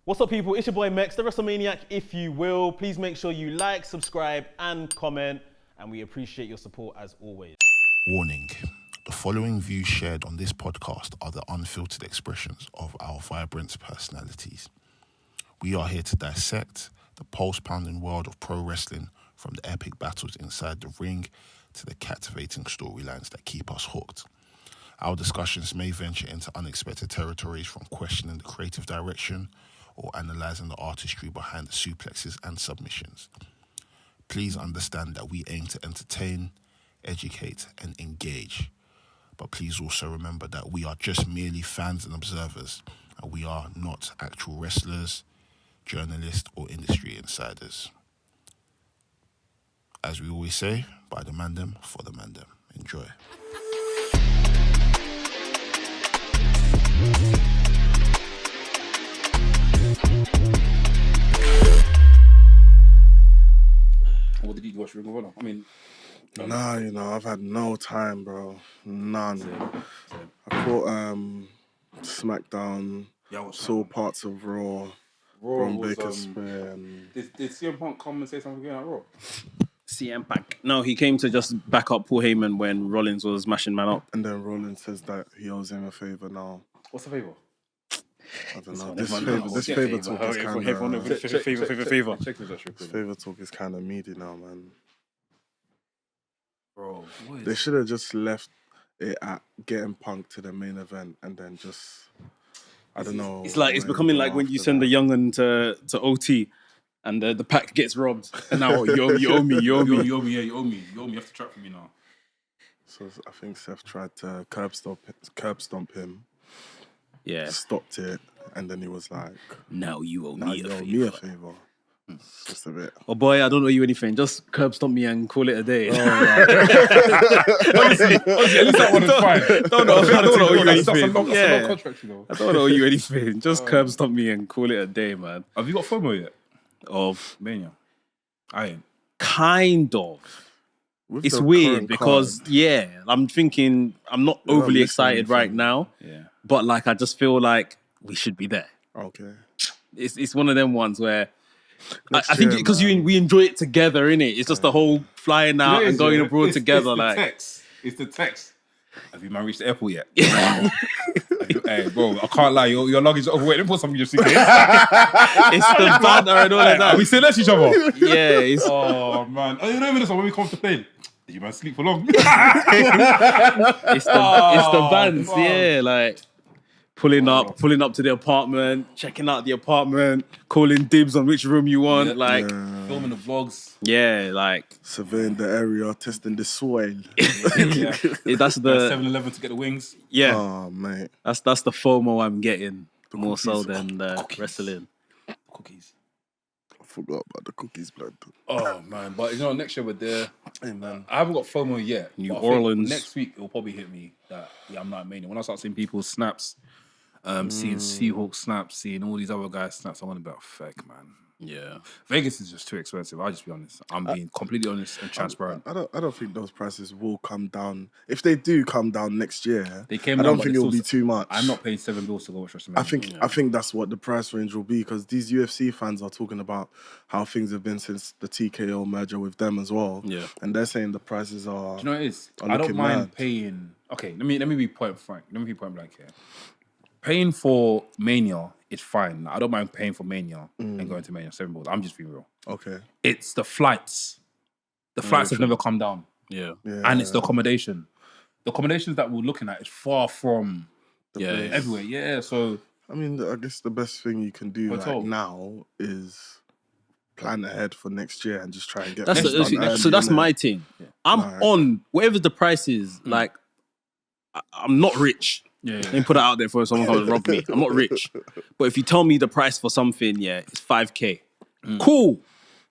What's up, people? It's your boy Mekz, the Wrestlemaniac, if you will. Please make sure you like, subscribe, and comment, and we appreciate your support as always. Warning. The following views shared on this podcast are the unfiltered expressions of our vibrant personalities. We are here to dissect the pulse-pounding world of pro wrestling, from the epic battles inside the ring to the captivating storylines that keep us hooked. Our discussions may venture into unexpected territories, from questioning the creative direction or analysing the artistry behind the suplexes and submissions. Please understand that we aim to entertain, educate, and engage. But please also remember that we are just merely fans and observers, and we are not actual wrestlers, journalists, or industry insiders. As we always say, by the Mandem, for the Mandem. Enjoy. What did you watch Ring of Honor? I mean, Nah, you know, I've had no time, bro. None. Same. I caught Smackdown, Yeah, I watched saw Smackdown. parts of Raw, Raw Ron was, Baker Spray, and Did CM Punk come and say something again at Raw? CM Punk. No, he came to just back up Paul Heyman when Rollins was mashing man up. then Rollins says that he owes him a favour now. What's the favour? I don't know. one, This everyone favour, knows. this Yeah, favour favour. talk is kind of Favor. Check with us, this favour talk is kind of meaty now, man. Bro, what They is should have just left it at getting Punk to the main event, and then just I don't know. It's like it's where becoming go like when you after send that. a young'un to OT and the pack gets robbed. And now you owe me. you owe me, you owe me, you have to trap for me now. So I think Seth tried to curb stomp him. Yeah. Stopped it, and then he was like, Now you owe "Now me you a owe favor. me a favor." It's just a bit. Oh boy, I don't owe you anything. Just curb stomp me and call it a day. Honestly, at least that one is fine. I don't owe you That's a anything. long Yeah. contract, you know. I don't owe you anything. Just curb stomp me and call it a day, man. Have you got FOMO yet? Of Mania? I ain't. kind of. With It's the weird current because card, I'm thinking I'm not You're not overly missing excited right anything. now, Yeah. but like I just feel like we should be there. okay. It's one of them ones where Next I think year, because man. we enjoy it together, innit? It's just the whole flying out and going abroad together. It's the text. Have you man reached the airport yet? Hey, bro, I can't lie. Your luggage is overweight. Let me put something in your suitcase. It's the banter and all of Are we that. still at each other? Yeah, it's Oh, man. Oh, you know this one when we come off the plane. Did you man sleep for long? it's the bands, fuck. yeah, like pulling up to the apartment, checking out the apartment, calling dibs on which room you want, Yeah. like Filming the vlogs. yeah, like Surveying the area, testing the soil. that's the 7-Eleven to get the wings. yeah, Oh, mate. that's the FOMO I'm getting more so cookies. than the Cookies. wrestling. Cookies. I forgot about the cookies, blood. Oh, man. But, you know, next year we're there. Hey, man. I haven't got FOMO yet. New but I think Orleans. Next week, it will probably hit me that, yeah, I'm not a Mania. When I start seeing people's snaps, seeing Seahawk snaps, seeing all these other guys' snaps, I'm going to be like, fuck, man. Yeah, Vegas is just too expensive. I'll just be honest. I'm being completely honest and transparent. I don't think those prices will come down. If they do come down next year, They came I down, don't but think they it will still- be too much. I'm not paying $7 to go watch WrestleMania. I think that's what the price range will be, because these UFC fans are talking about how things have been since the TKO merger with them as well. Yeah. And they're saying the prices are. Do you know what it is? I'm I don't looking mind mad. paying. Okay, let me be point frank. Let me be point blank here. Paying for Mania is fine. I don't mind paying for Mania and going to Mania $7. I'm just being real. Okay. It's the flights. The flights have never come down, yeah, Yeah. and it's the accommodation. The accommodations that we're looking at is far from yeah. everywhere. Yeah, so I mean, I guess the best thing you can do Hotel. now is plan ahead for next year and just try and get That's things done early, so that's innit? my thing. I'm Like- on whatever the price is. Like I'm not rich. yeah. Let me put it out there for someone comes to rob me. I'm not rich. But if you tell me the price for something, yeah, it's 5K. Cool.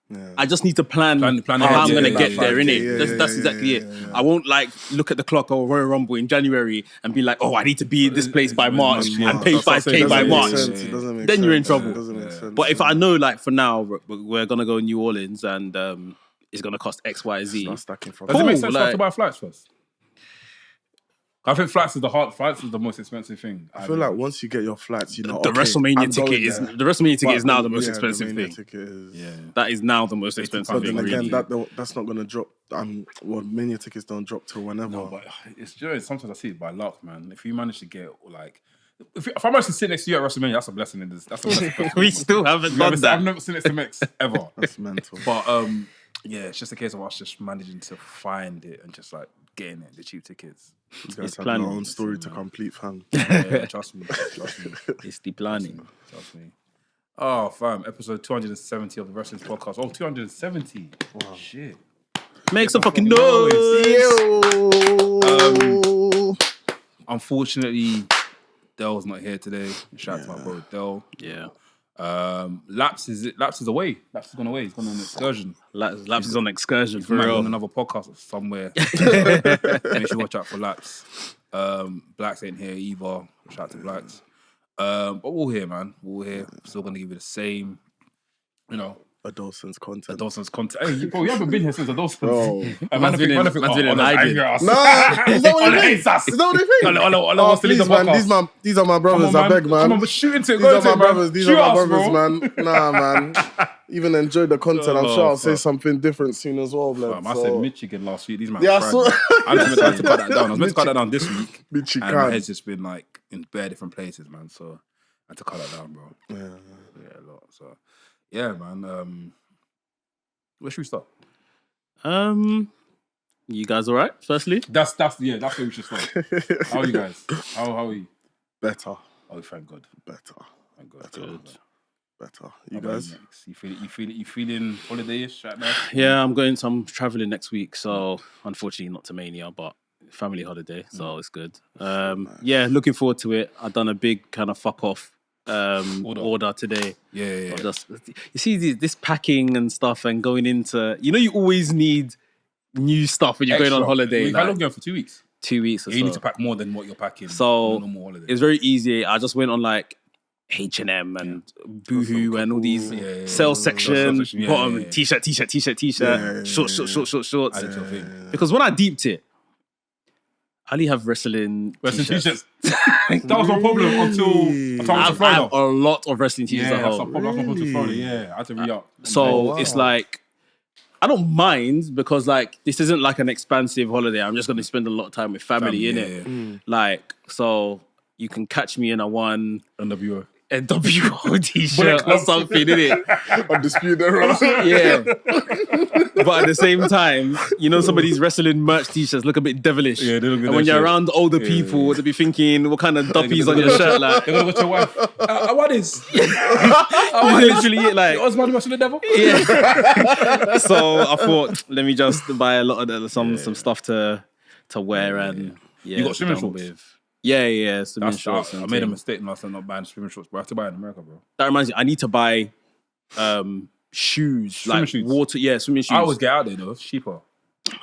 Yeah. I just need to plan Plan how ahead, I'm yeah, gonna yeah, get yeah, there, yeah, innit? yeah, That's yeah, exactly yeah, it. yeah, yeah. I won't like look at the clock or Royal Rumble in January and be like, oh, I need to be in this place by March Yeah, and pay that's what I'm 5K saying. by Doesn't March. make It doesn't make Then you're in sense. trouble. It doesn't make sense. But if I know, like for now, we're gonna go New Orleans and it's gonna cost X, Y, Z. start stacking from Does it make Cool, sense for us like- to buy flights first? I think flights is the most expensive thing. I feel like once you get your flights, you know, The okay, WrestleMania I'm ticket going is there. the WrestleMania ticket is But now the most yeah, expensive the Mania thing. ticket is, Yeah. That is now the most expensive But thing. then again, Really. that's not gonna drop. Well, Mania tickets don't drop till whenever. No, but it's just sometimes I see it by luck, man. If you manage to get like, if I manage to sit next to you at WrestleMania, that's a blessing in this. That's a blessing. We still haven't done that. I've never seen next to Mekz ever. That's mental. But yeah, it's just a case of us just managing to find it and just like getting it, the cheap tickets. You guys have planning. your own story to complete, fam. Yeah, trust me. It's the planning. Trust me. Oh, fam, episode 270 of the Wrestling's podcast. Oh, 270. Wow. Shit. Make some fucking noise. Unfortunately, Dell's not here today. Shout out to my bro Dell. Yeah. Laps is away. Laps has gone away. He's gone on an excursion. Laps is on excursion for Might be real. on another podcast somewhere. Make sure you watch out for Laps. Blacks ain't here either. Shout out to Blacks. But we're here, man. We're here. Still gonna give you the same, you know, Adolescence content. Dawson's content. Hey, bro, you haven't been here since Dawson's. Bro. Man's been in hiding. Nah, is that what they think? Is that what they think? Oh, Please, man. These are my brothers. I beg, man. Come on, shooting to These are my brothers. These are my brothers, man. Nah, man. Even enjoy the content. I'm sure I'll say something different soon as well, man. I said Michigan last week. These man. Yeah, I was meant to cut that down. I was meant to cut that down this week. Michigan. And my head's just been like in bare different places, man. So I had to cut that down, bro. Yeah, a lot. So yeah, man. Where should we start? You guys all right? Firstly, That's where we should start. How are you guys? How are you? Better. Oh, thank God. Better. Thank God. Good. Better. How You about guys? Mekz? You feeling holiday-ish right now? Yeah, I'm traveling next week, so unfortunately not to Mania, but family holiday, so it's good. Yeah, looking forward to it. I've done a big kind of fuck off order today. Yeah. You see this packing and stuff and going into, you always need new stuff when you're going on holiday. How long are you going for? 2 weeks? 2 weeks or so. You need to pack more than what you're packing So on a normal holiday. it's very easy. I just went on like H&M and Boohoo and all these sales section, section, bottom yeah. t-shirt, shorts. I did your thing. Because when I deeped it, I only have wrestling T-shirts. That was my problem until I I have a lot of wrestling t-shirts at that's home. my problem to Florida. Yeah, I had to re-up. So it's like, I don't mind because like this isn't like an expansive holiday. I'm just going to spend a lot of time with family, innit? Like, so you can catch me in a one NWO. NWO t-shirt or something, innit? Undisputed era. Yeah. But at the same time, some of these wrestling merch t-shirts look a bit devilish. Yeah, they look good. And when you're around older people, they'll be thinking, what kind of duppies on your shirt? Like, They're gonna go to your wife. What is? literally it, like, Osman was the devil. yeah. So I thought, let me just buy a lot of some stuff to wear and You got swimming done shorts? Yeah, swimming shorts. I and made a thing. mistake last time not buying swimming shorts, but I have to buy it in America, bro. That reminds me, I need to buy shoes, Swimming like shoes? swimming shoes. I always get out there though. It's cheaper.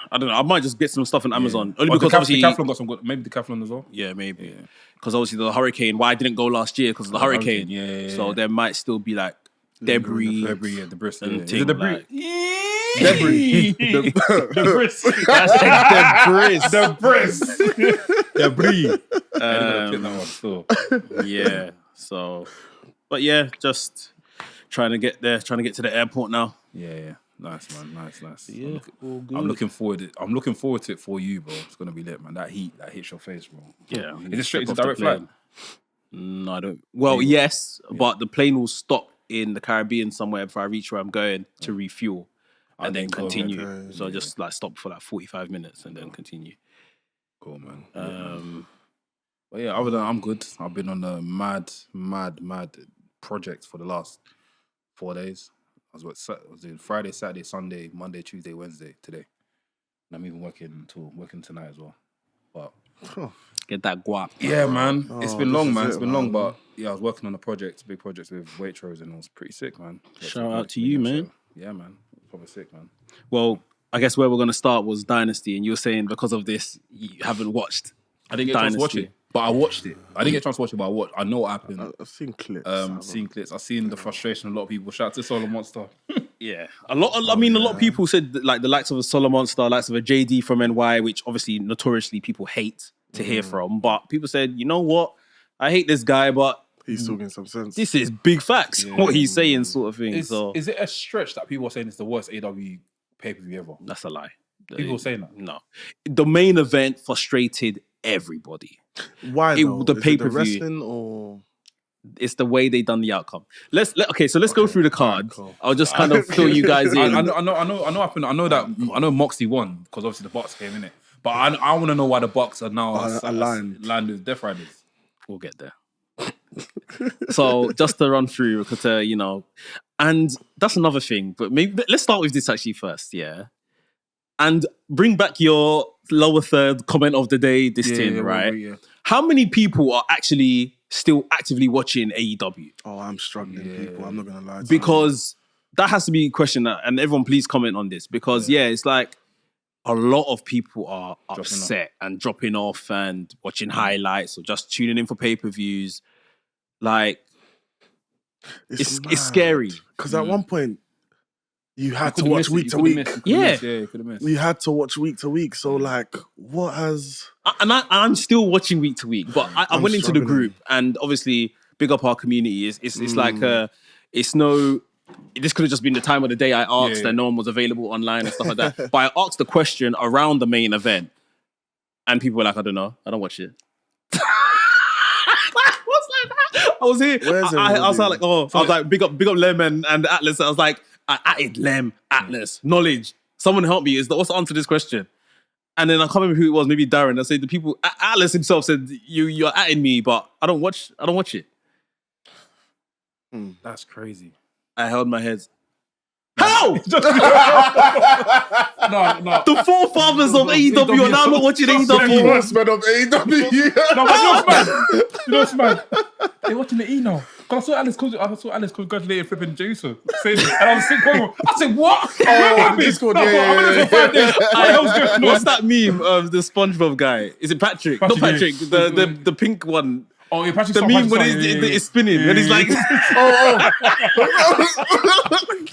I don't know. I might just get some stuff on Amazon. Only But because obviously, Decathlon got some good. Maybe Decathlon as well. yeah, maybe because obviously the hurricane. Why I didn't go last year because of the hurricane. Yeah. So there might still be like debris. Debris, debris. and Is thing, it debris? like- Debris. Debris. That's Debris. Yeah. So, but yeah, just trying to get there. Trying to get to the airport now. Yeah. Nice, man. Nice. Yeah, all good. I'm looking forward to it for you, bro. It's gonna be lit, man. That heat that hits your face, bro. Yeah. Is it straight to Step off the direct flight? plane. No, I don't. Well, yes, but the plane will stop in the Caribbean somewhere before I reach where I'm going to refuel and then continue. okay. So just like stop for like 45 minutes and then continue. Cool, man. But yeah, other than that, I'm good. I've been on a mad project for the last 4 days. I was doing Friday, Saturday, Sunday, Monday, Tuesday, Wednesday, today. And I'm even working tonight as well. But Get that guap. yeah, man. It's been long, man. It's been long, man. but yeah, I was working on big projects with Waitrose and it was pretty sick, man. Shout out to you, man. Yeah, man. Probably sick, man. Well, I guess where we're going to start was Dynasty, and you're saying because of this, you haven't watched. I didn't get a chance to watch Dynasty. it, but I watched it. I didn't get a chance to watch it, but I know what happened. I've seen clips. Seen clips. I've seen the frustration of a lot of people. Shout out to Solo Monster. Yeah, a lot of people said that, like the likes of a Solomon Star, likes of a JD from NY, which obviously notoriously people hate. to hear from. But people said, you know what? I hate this guy, but He's talking some sense. this is big facts, what he's saying, sort of thing. Is So it a stretch that people are saying it's the worst AW pay-per-view ever? that's a lie. People saying that? No. The main event frustrated everybody. Why though? The Is it pay-per-view. wrestling or It's the way they done the outcome. Let's go through the card. cool. I'll just kind of fill you guys in. I know Moxley won because obviously the Bucks came in it. But I want to know why the Bucks are now aligned with Death Riders. We'll get there. So just to run through, because and that's another thing. But maybe let's start with this actually first, yeah. And bring back your lower third comment of the day, right? Yeah. How many people are actually still actively watching AEW? Oh, I'm struggling, people. I'm not gonna lie to you. Because that has to be a question, and everyone please comment on this. Because it's like a lot of people are upset and dropping off and watching highlights or just tuning in for pay-per-views. Like, it's scary. Because at one point, you had to watch week to week. You could have missed. You had to watch week to week. So, like, what has... I'm still watching week to week, but I went into the group, and obviously, big up our community. It's like, it's no... This could have just been the time of the day I asked and no one was available online and stuff like that. But I asked the question around the main event, and people were like, I don't know. I don't watch it. I was here. I was like, big up Lem and Atlas. I was like, I added Lem, Atlas, knowledge. Someone help me. What's the answer to this question? And then I can't remember who it was. Maybe Darren. I said the people. Atlas himself said, "You're atting me, but I don't watch it." That's crazy. I held my head. How? No. The forefathers of AEW are now not watching AEW. Horsemen of AEW. You know what's mad? They're watching the E now. Because I saw Alice congratulating flipping Jason. And I was sick. I said, what? Oh, Discord, yeah. For 5 days. What's that meme of the SpongeBob guy? Is it Patrick? Not Patrick. The pink one. Oh, yeah, Patrick. The meme when it's spinning and he's like,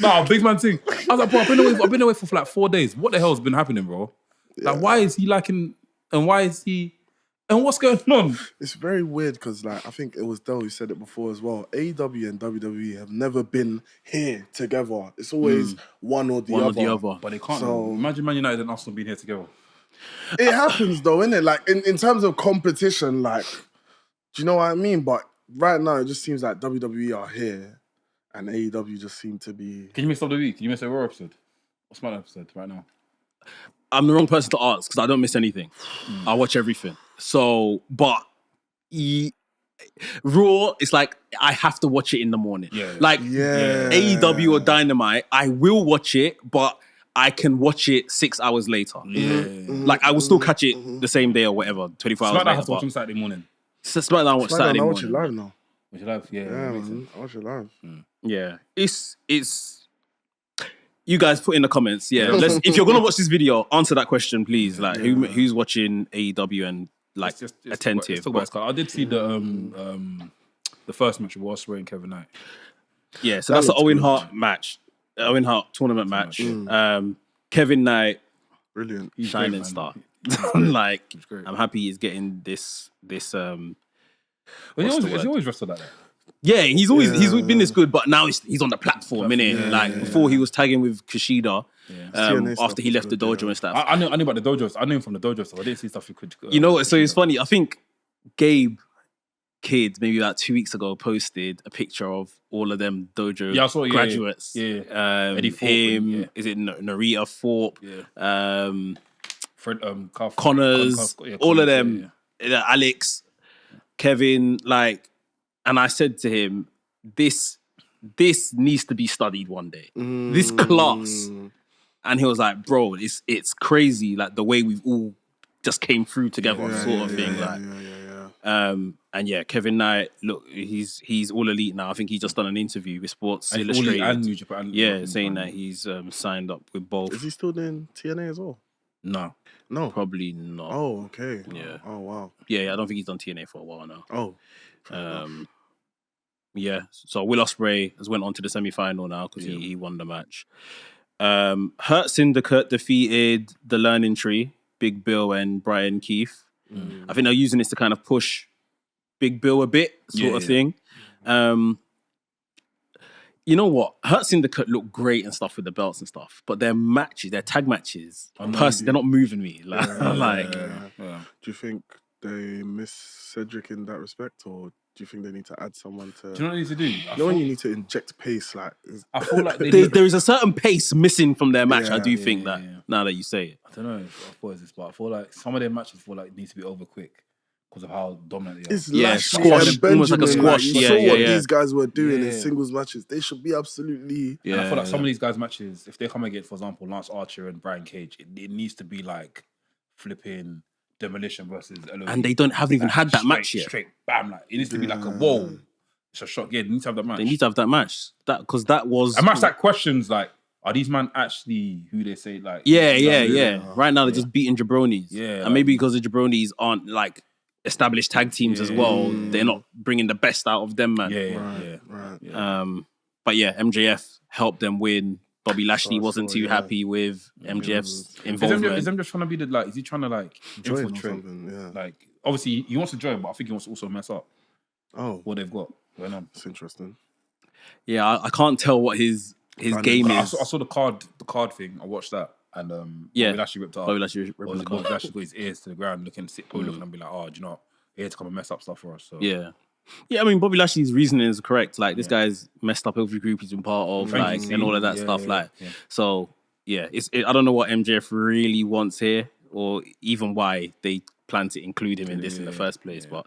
Nah, big man thing. I was like, bro, I've been away for like 4 days. What the hell's been happening, bro? Like, why is he liking? And why is he? And what's going on? It's very weird because, like, I think it was Del who said it before as well. AEW and WWE have never been here together. It's always one or the other. But they can't. So, imagine Man United and Arsenal being here together. It happens though, innit? Like in terms of competition, like, do you know what I mean? But right now, it just seems like WWE are here, and AEW just seem to be. Can you miss WWE? Can you miss a Raw episode? Or Smackdown episode right now? I'm the wrong person to ask because I don't miss anything. I watch everything. So, but Raw, it's like I have to watch it in the morning. AEW or Dynamite, I will watch it, but I can watch it 6 hours later. Like I will still catch it the same day or whatever, 24 hours later. Smackdown has to watch on Saturday morning. Smackdown I watch Saturday morning. I watch it live now. Watch it live? Yeah, man, I watch it live. Yeah, it's. You guys put in the comments. Yeah, if you're gonna watch this video, answer that question, please. Like, who's watching AEW and like attentive? I did see the first match with Ospreay and Kevin Knight. Yeah, so that's the Owen Hart match, Owen Hart tournament match. Kevin Knight, brilliant, shining star. Like, I'm happy he's getting this. Has he always wrestled like that? Yeah, he's been this good, but now he's on the platform, innit? Before he was tagging with Kushida, after he left the dojo and stuff. I knew about the dojos. I knew him from the dojo, so I didn't see stuff he could. You know what? So it's funny. I think Gabe Kidd maybe about 2 weeks ago posted a picture of all of them dojo graduates. Yeah. Eddie Thorpe, is it Narita Thorpe? Yeah. Fred, Connors, all of them. Yeah. Alex, Kevin, like. And I said to him, this needs to be studied one day. This class. And he was like, bro, it's crazy, like the way we've all just came through together, sort of thing. And yeah, Kevin Knight, look, he's all elite now. I think he's just done an interview with Sports Illustrated. And New Japan. Saying that he's signed up with both. Is he still doing TNA as well? No. Probably not. Oh, okay. Yeah. Oh, wow. Yeah, I don't think he's done TNA for a while now. Oh. Yeah, so Will Ospreay has went on to the semi-final now because he won the match. Hurt Syndicate defeated the Learning Tree, Big Bill and Brian Keith. I think they're using this to kind of push Big Bill a bit, sort of thing. You know what? Hurt Syndicate look great and stuff with the belts and stuff, but their matches, their tag matches, they're not moving me. Do you think they miss Cedric in that respect, or do you think they need to add someone to? Do you know what they need to do? When you need to inject pace, like I feel like there is a certain pace missing from their match. I do think that now that you say it. I don't know what is this, but I feel like some of their matches need to be over quick because of how dominant they are. It's squash, almost like a squash. You saw what these guys were doing in singles matches. They should be absolutely. Yeah, and I feel like some of these guys' matches, if they come against, for example, Lance Archer and Brian Cage, it needs to be like flipping Demolition versus LOD. And they haven't even had that match yet. Straight, bam, like it needs to be like a whoa. It's a shock. Yeah, they need to have that match. They need to have that match. Because that was a match that questions like, are these men actually who they say like? Yeah. Right now they're just beating jabronis. Yeah, and maybe because the jabronis aren't like established tag teams as well, they're not bringing the best out of them, man. Right. But yeah, MJF helped them win. Bobby Lashley wasn't too happy with MJF's involvement. Is MJF trying to be the like? Is he trying to like join infiltrate? Yeah. Like obviously he wants to join, but I think he wants to also mess up. Oh, what they've got going on. It's interesting. Yeah, I can't tell what his game is. I saw the card thing. I watched that, and Bobby Lashley ripped it up. Bobby Lashley ripped the card. Bobby Lashley put his ears to the ground, looking and be like, "Oh, do you know what? He had to come and mess up stuff for us." So yeah. I mean, Bobby Lashley's reasoning is correct. Like this guy's messed up every group he's been part of, and all of that stuff. So yeah, I don't know what MJF really wants here, or even why they plan to include him in this in the first place. But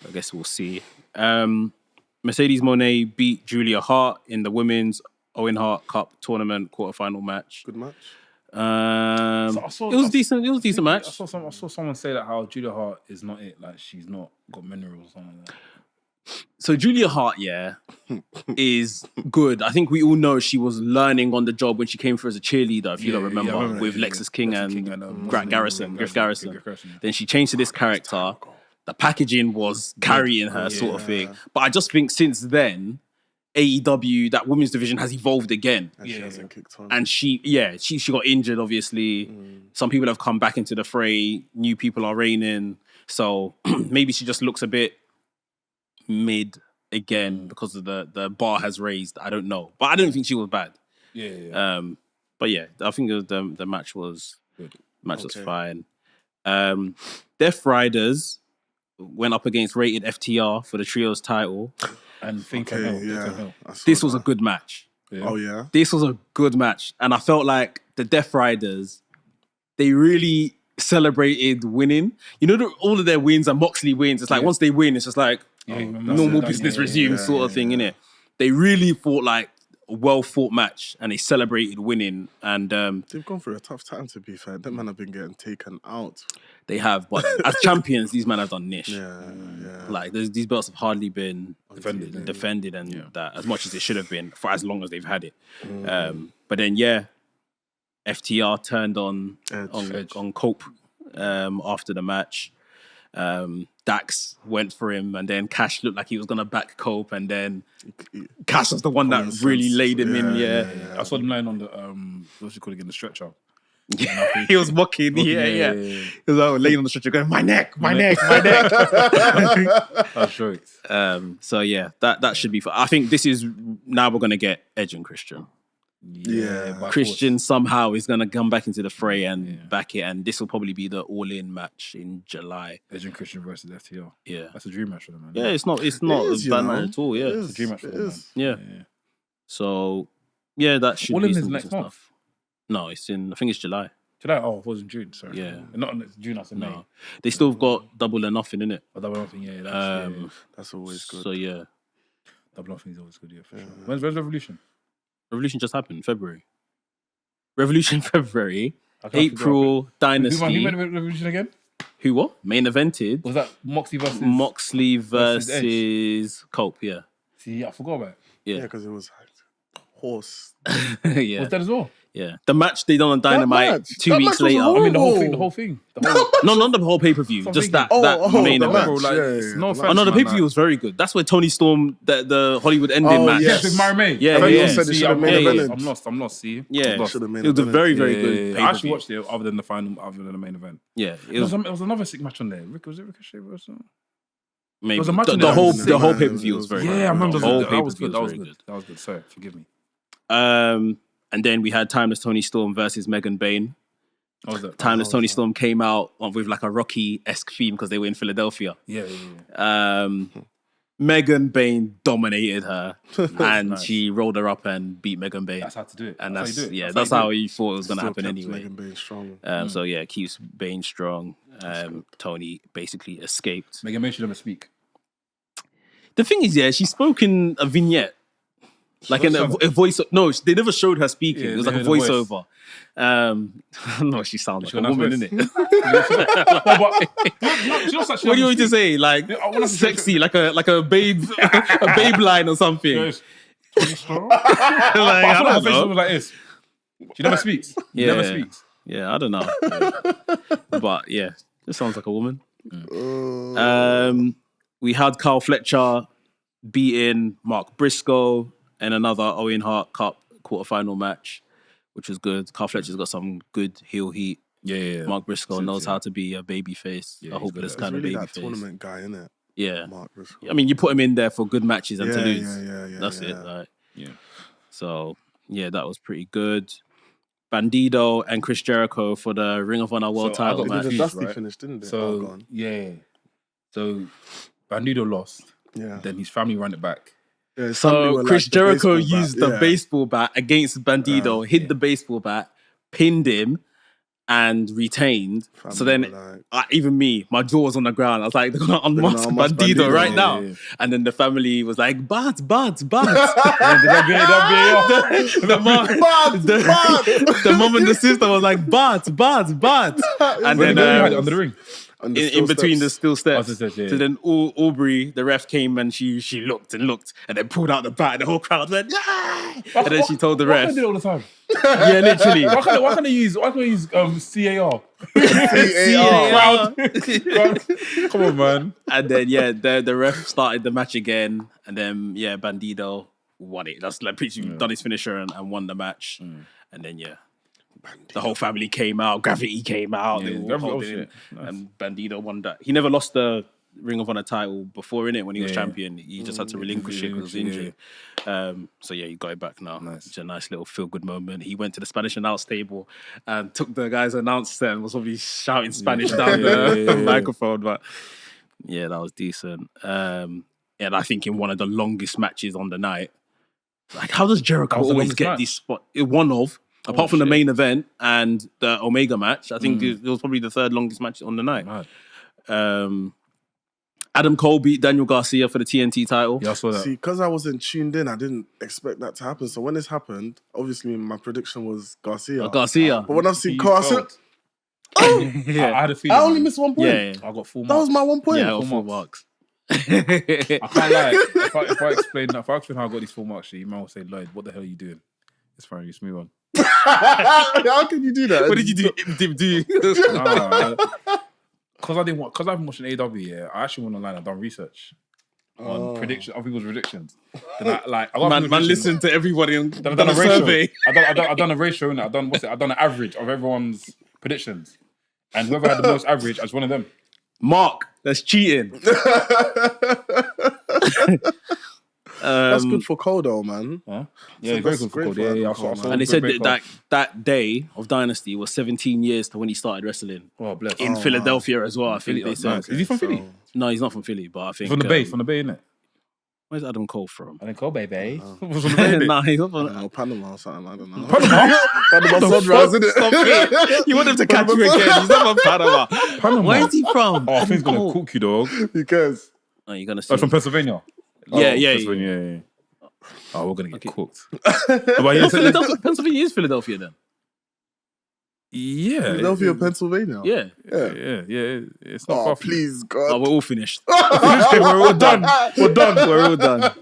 I guess we'll see. Mercedes Moné beat Julia Hart in the women's Owen Hart Cup tournament quarterfinal match. Good match. It was decent. It was a decent match. I saw someone say that how Julia Hart is not it. Like she's not got minerals or something like that. So Julia Hart, is good. I think we all know she was learning on the job when she came through as a cheerleader, if you don't remember, with Lexus King and Griff Garrison. Then she changed to this character. The packaging was carrying her sort of thing. But I just think since then, AEW, that women's division has evolved again. And she hasn't kicked on. And she got injured, obviously. Some people have come back into the fray. New people are reigning. So maybe she just looks a bit mid again because of the bar has raised. I don't know. But I don't think she was bad. But yeah, I think the match was good. Was fine. Death Riders went up against Rated FTR for the Trios title. And this was a good match. Oh yeah? This was a good match. And I felt like the Death Riders, they really celebrated winning. You know, all of their wins and Moxley wins, it's like once they win, it's just like normal business resumes sort of thing, innit? They really fought like a well-fought match and they celebrated winning. And they've gone through a tough time, to be fair. Them men have been getting taken out. They have, but as champions, these men have done niche. Yeah. Like these belts have hardly been defended and that as much as it should have been for as long as they've had it. But then FTR turned on Cope after the match. Dax went for him, and then Cash looked like he was gonna back Cope, and then Cash was the one that really laid him in. I saw him lying on the what's it called again, the stretcher. He was mocking. He was laying on the stretcher, going, "My neck." That's right. So yeah, that should be fun. I think this is now we're gonna get Edge and Christian. Christian somehow is going to come back into the fray and back it, and this will probably be the all-in match in July. Edge and Christian versus FTR. Yeah, that's a dream match for them, man. Yeah, it's not a bad match at all. Yeah, it's a dream match for them, man. Yeah. So that should all-in be is next month. Stuff. No, I think it's July. July? Oh, it was in June. Sorry. Yeah, not in June. That's in May. They still got Double or Nothing in it. Double or Nothing. Yeah, that's always good. So Double or Nothing is always good. Yeah, for sure. When's Revolution? Revolution just happened, February. April, Dynasty. Who made Revolution again? Who what? Main evented. Was that Moxley versus? Moxley versus Cope, yeah. See, I forgot about it. Yeah, because it was horse. Yeah. Was that as well? Yeah. The match they done on Dynamite match. 2 That weeks match was later. I mean, the whole Oh. thing. The whole No, not the whole pay-per-view. So I'm Just thinking- that main the event. match. Like, Yeah, it's yeah, no the offense, match. Oh, no, the man, pay-per-view was very good. That's where Tony Storm, the Hollywood ending Oh, match. yes. with Mary May. Yeah, Fenix yeah. said it See, should have I'm made yeah, a yeah. event. I'm lost. See, Yeah, I'm lost. Should have made it was a event. very, very good I pay-per-view. actually watched it other than the final, other than the main event. Yeah, It was another sick match on there. Was it Ricochet versus? maybe. was a match The in there. whole Yeah, pay-per-view was very good. Yeah, I remember The whole that was pay-per-view good. That was very good. That was good. Sorry, forgive me. And then we had Timeless Tony Storm versus Megan Bayne. What was that? Timeless Tony Storm came out with like a Rocky-esque theme because they were in Philadelphia. Yeah. Megan Bayne dominated her, and she rolled her up and beat Megan Bayne. That's how to do it. And how that's you do it. yeah, That's that's how how you you thought it was going to Still happen kept anyway. Megan Bayne strong. So yeah, it keeps Bayne strong. Tony basically escaped. Megan May should never speak. The thing is, yeah, she spoke in a vignette. Like in a voice. No, they never showed her speaking. Yeah, it was they like a heard the voice. voiceover. I don't know, she sounds She like a got a woman, nice innit? What What do you want me to say? Like I wanna say- sexy, like a babe, a babe line or something. Yes. Like, But I I feel like her don't face know. was like this. She never speaks. Yeah. Never speaks. Yeah, I don't know. But yeah, it sounds like a woman. We had Carl Fletcher beating Mark Briscoe in another Owen Hart Cup quarterfinal match, which was good. Carl Fletcher's got some good heel heat. Yeah. Mark Briscoe knows how to be a baby face, Yeah, a he's hopeless good. kind of really baby that face. tournament guy, innit? Yeah. Mark Briscoe. I mean, you put him in there for good matches and to Yeah, lose. yeah, That's yeah. it. Like, Yeah. so yeah, that was pretty good. Bandido and Chris Jericho for the Ring of Honor World So I title got Did match. the confused, Dusty right? finish, didn't they? So Gone. yeah. So Bandido lost. Yeah. Then his family ran it back. Yeah, his family So were Chris like the Jericho baseball bat. used the Yeah. baseball bat against Bandido, hit the baseball bat, pinned him, and retained. Family So then, were like- even me, my jaw was on the ground. I was like, they're gonna unmask unmask Bandido Bandido, right yeah, now. yeah. And then the family was like, Bart. And the the mom and the sister was like, Bart. And When then they had it under the ring. And the in steel between the steps. steel steps. Oh, the steps, yeah. So then Aubrey, the ref, came and she looked and then pulled out the bat and the whole crowd went, "Yay!" And then she told the Why ref. can't they do it all the time? Yeah, literally. Why can't they use CAR? CAR. Come on, man. And then the ref started the match again, and then Bandido won it. That's like pretty done his finisher and won the match. And then the whole family came out, Gravity came out, Yeah, they were Gravity- holding oh, him, shit. Nice. and Bandido won that. He never lost the Ring of Honor title before in it when he was Yeah. champion. He just had to relinquish it because he was injured. So he got it back now. Nice. It's a nice little feel good moment. He went to the Spanish announce table and took the guy's announce and was probably shouting Spanish down the microphone. But yeah, that was decent. And I think in one of the longest matches on the night, like how does Jericho That was the always longest get match? these spot? One of. Apart from the shit. main event and the Omega match, I think it was probably the third longest match on the night. Mad. Adam Cole beat Daniel Garcia for the TNT title. Yeah, I saw that. See, because I wasn't tuned in, I didn't expect that to happen. So when this happened, obviously my prediction was Garcia. Garcia. But when I've seen He Cole, I said, felt- I had a feeling. I only man. missed 1 point. Yeah. I got 4 marks. That was my 1 point. Yeah, full full marks. marks. I can't lie. If I explain how I got these 4 marks, you might say, Lloyd, what the hell are you doing? It's fine, you smooth on. How can you do that? What did you do? Because I haven't watched an AW, I actually went online and done research on prediction of people's predictions. Then I got Man, people's listen to everybody on Then I've done done a a ratio. survey. I've done a ratio, innit? I've done an average of everyone's predictions, and whoever had the most average, I was one of them. Mark, that's cheating. That's good for Cole though, man. Huh? So Yeah, very that's good for great Cole. for Yeah, Adam I Cole, saw man. And they said great that day of Dynasty was 17 years to when he started wrestling Oh, bless. in Philadelphia as well. I think Philly, they said. nice. Is he from Philly? No, he's not from Philly, but I think From the Bay, innit? Where's Adam Cole from? I think Cole, baby. Nah, he's not from. Panama or something, I don't know. Panama? Panama Sunrise, isn't Stop it? it! You want him to catch you again? He's not from Panama. Panama. Where is he from? Oh, I think he's Adam gonna Cole. cook you, dog. Who cares? Oh, you're gonna see. Oh, from Pennsylvania. Yeah. Pennsylvania, yeah. Oh, we're gonna get cooked. But yeah, Pennsylvania is Philadelphia then. yeah, Philadelphia, Pennsylvania. Yeah. yeah. It's not Oh, far from please, Oh, God. we're all finished. We're all done. We're done. We're all done.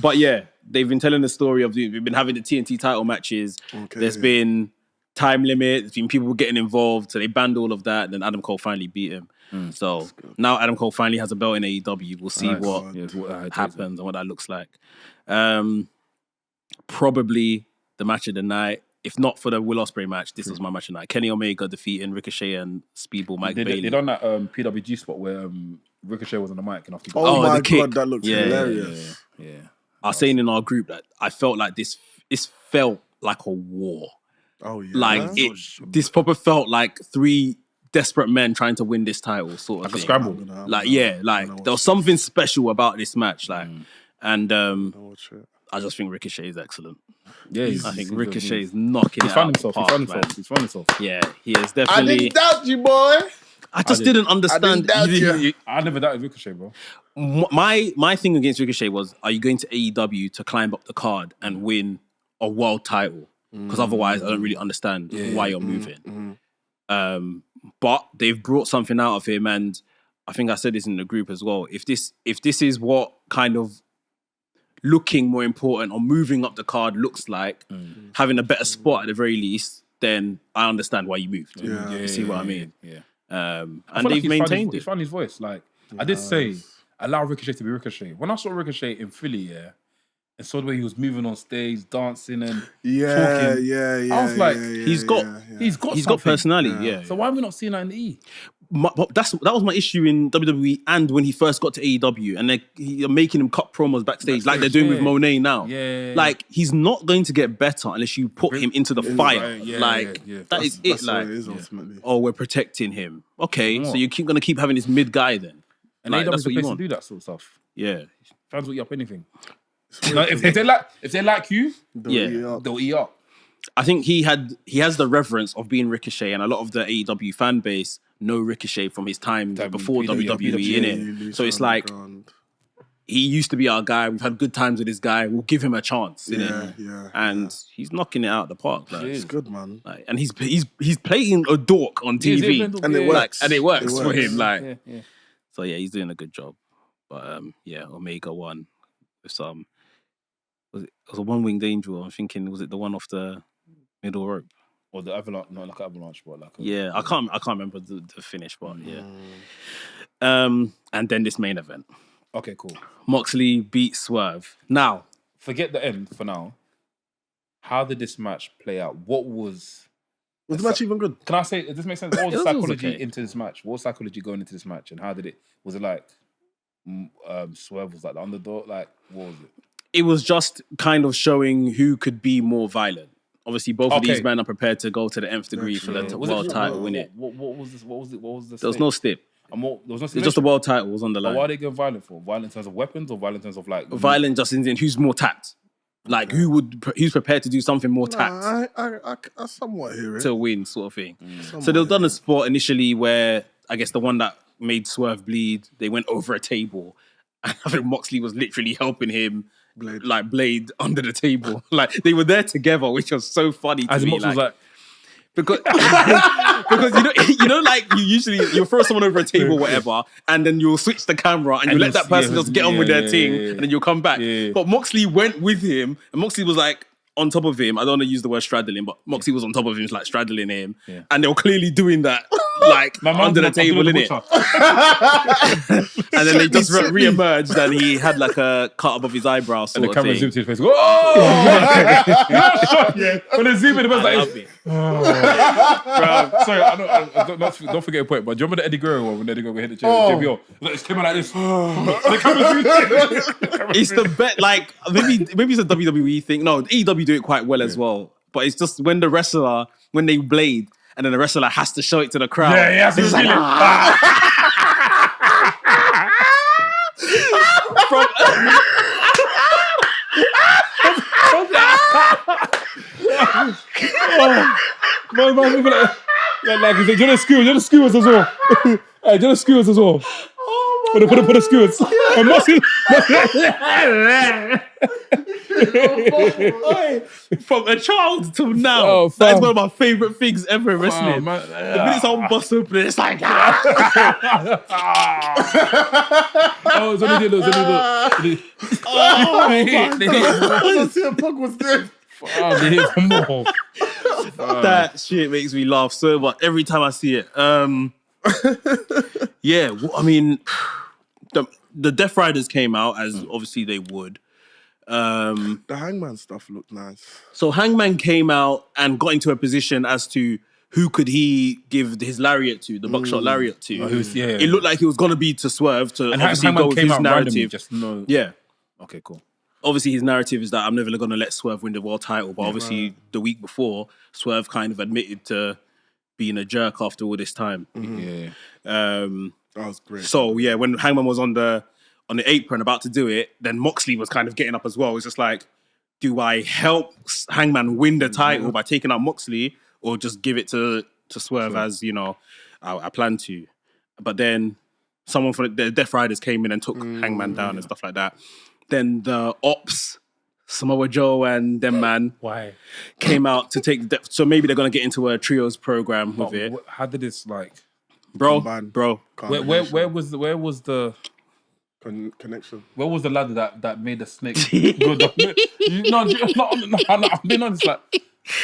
But yeah, they've been telling the story of we've been having the TNT title matches. Okay. There's been time limit. There's been people getting involved, so they banned all of that. And then Adam Cole finally beat him. So now Adam Cole finally has a belt in AEW. We'll see what happens and what that looks like. Probably the match of the night. If not for the Will Ospreay match, this was my match of the night. Kenny Omega defeating Ricochet and Speedball Mike Bailey. They done that PWG spot where Ricochet was on the mic and after. Oh my the kick. God, that looks hilarious. Yeah. I was saying in our group that I felt like this felt like a war. Oh yeah. Like this proper felt like three desperate men trying to win this title, sort of Like thing. a scramble. There was something special about this match, and I just think Ricochet is excellent. Yeah, I think Ricochet is knocking it out the park, man. He's found himself. Yeah, he is I definitely. didn't doubt you, boy. I just didn't understand. I never doubted Ricochet, bro. My thing against Ricochet was: are you going to AEW to climb up the card and win a world title? Because otherwise, I don't really understand why you're moving. But they've brought something out of him, and I think I said this in the group as well. If this is what kind of looking more important or moving up the card looks like, having a better spot at the very least, then I understand why you moved. You see what I mean? Yeah. And they've maintained it. He's found his voice. Like I did say, allow Ricochet to be Ricochet. When I saw Ricochet in Philly, and saw the way he was moving on stage, dancing and talking, I was like, he's got personality. So why are we not seeing that in the E? That was my issue in WWE and when he first got to AEW, and they're making him cut promos backstage like they're doing with Monet now. Like he's not going to get better unless you put him into the fire. That is it. Like, ultimately. Oh, we're protecting him. Okay, so you're going to keep having this mid guy then. And like, AEW's that's the what you place to want. do that sort of stuff. Yeah, Fans will eat up anything. If they like you, they'll eat up. I think he has the reverence of being Ricochet, and a lot of the AEW fan base know Ricochet from his time before WWE, innit? So it's like he used to be our guy. We've had good times with this guy. We'll give him a chance, innit? And he's knocking it out of the park. Like, It's good, man. like, and he's playing a dork on TV, And it works. and it works for works. him. Like, Yeah. so yeah, he's doing a good job. But Omega won with some. It was a one-winged angel. I'm thinking, was it the one off the middle rope? Or the avalanche, not like avalanche, but like I can't remember the finish, but and then this main event. Okay, cool. Moxley beat Swerve. Now, Forget the end for now. How did this match play out? What was Was the match even good? Can I say, does this make sense? What was the It was psychology okay. into this match? What was psychology going into this match? And how did it, was it like Swerve was like the underdog? Like, what was it? it was just kind of showing who could be more violent. Obviously, both of these men are prepared to go to the nth degree for the world title, innit? What was this? What was the There was no stip. There was no It's just the world title was on the line. Why are they going violent for? Violent in terms of weapons or violent in terms of like... Violent just in who's more tapped. Like, who's prepared to do something more tapped I somewhat hear it. to win, sort of thing. So they've done a spot initially where, I guess the one that made Swerve bleed, they went over a table. And I think Moxley was literally helping him, Blade under the table. Like, they were there together, which was so funny to As me. Mox was like... Because you know, like you'll throw someone over a table, whatever, and then you'll switch the camera and you let that person just get on with their thing, and then you'll come back. But Moxley went with him, and Moxley was like on top of him. I don't want to use the word straddling, but Moxley was on top of him, like straddling him, and they were clearly doing that, like under the table, innit? And then they just re-emerged, and he had like a cut above his eyebrow, sort And the of camera thing. zoomed to his face. Oh! When they zoom in, the man's like... Sorry, don't forget a point, but do you remember the Eddie Guerrero one when Eddie Guerrero hit the chair? JBL? Like, it came out like this. The camera zoomed in. It's the bet, like maybe it's a WWE thing. No, EW do it quite well as well. But it's just when they blade, and then the wrestler has to show it to the crowd. Yeah, It's like, You're the skewers as well. Hey, you're the skewers as well. Oh For the skewers. And Moxley. From a child till now, Oh, that is fam. one of my favorite things ever in wrestling. man. The minute someone busts open, it's like, Oh, it's only the CM Punk was there. they hit for more. that shit makes me laugh so much every time I see it. Yeah, I mean, the Death Riders came out as obviously they would. The Hangman stuff looked nice. So Hangman came out and got into a position as to who could he give his lariat to, the buckshot lariat to. It looked like he was going to be to Swerve to And obviously Hangman go with came his out randomly, narrative. just no. Yeah. Okay, cool. Obviously, his narrative is that I'm never going to let Swerve win the world title. But obviously, the week before, Swerve kind of admitted to being a jerk after all this time. Yeah. That was great. So yeah, when Hangman was on the apron about to do it, then Moxley was kind of getting up as well. It's just like, do I help Hangman win the title by taking out Moxley, or just give it to Swerve as I plan to? But then someone from the Death Riders came in and took Hangman down and stuff like that. Then the Ops, Samoa Joe and them man, came out to take the so maybe they're gonna get into a trios program with it. How did this Bro. Where was the connection? where was the ladder that made the snake go down? I'm being honest. Like,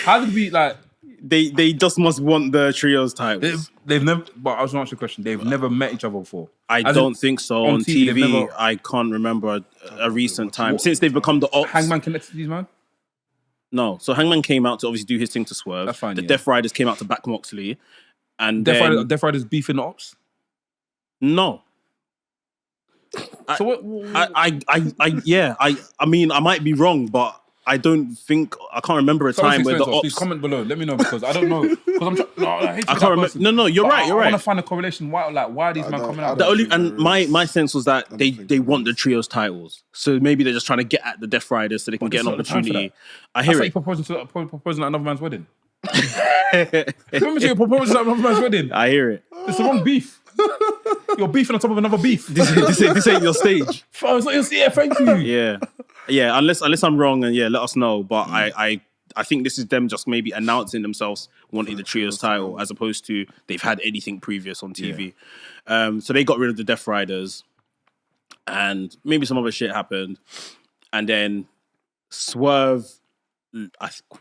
how did we They just must want the trios titles. They've never. But I was going to ask you a question. They've never met each other before. I don't think so. On TV, they've TV, never- I can't remember a recent time since they've become the Ops. Hangman connected to these man. No, so Hangman came out to obviously do his thing to Swerve. That's fine, The yeah. Death Riders came out to back Moxley, and then Death Riders beefing the Ops. no. So what? I mean, I might be wrong, but I can't remember a time where the Ops. Please comment below. Let me know because I don't know. Because I'm trying. I hate to I be can't that remember. person. No, you're But right. You're I right. want to find a correlation. Why are these men coming out? The only think there is. my sense was that they think want the trios titles, so maybe they're just trying to get at the Death Riders so they can get an there's not the time for opportunity. I That's hear like it. you proposing at another man's wedding. Remember you're proposing at another man's wedding. I hear it. It's the wrong beef. You're beefing on top of another beef. This ain't your stage. Yeah, thank you. Yeah. Unless I'm wrong, and let us know. But I think this is them just maybe announcing themselves wanting the trios title, as opposed to they've had anything previous on TV. So they got rid of the Death Riders, and maybe some other shit happened, and then Swerve.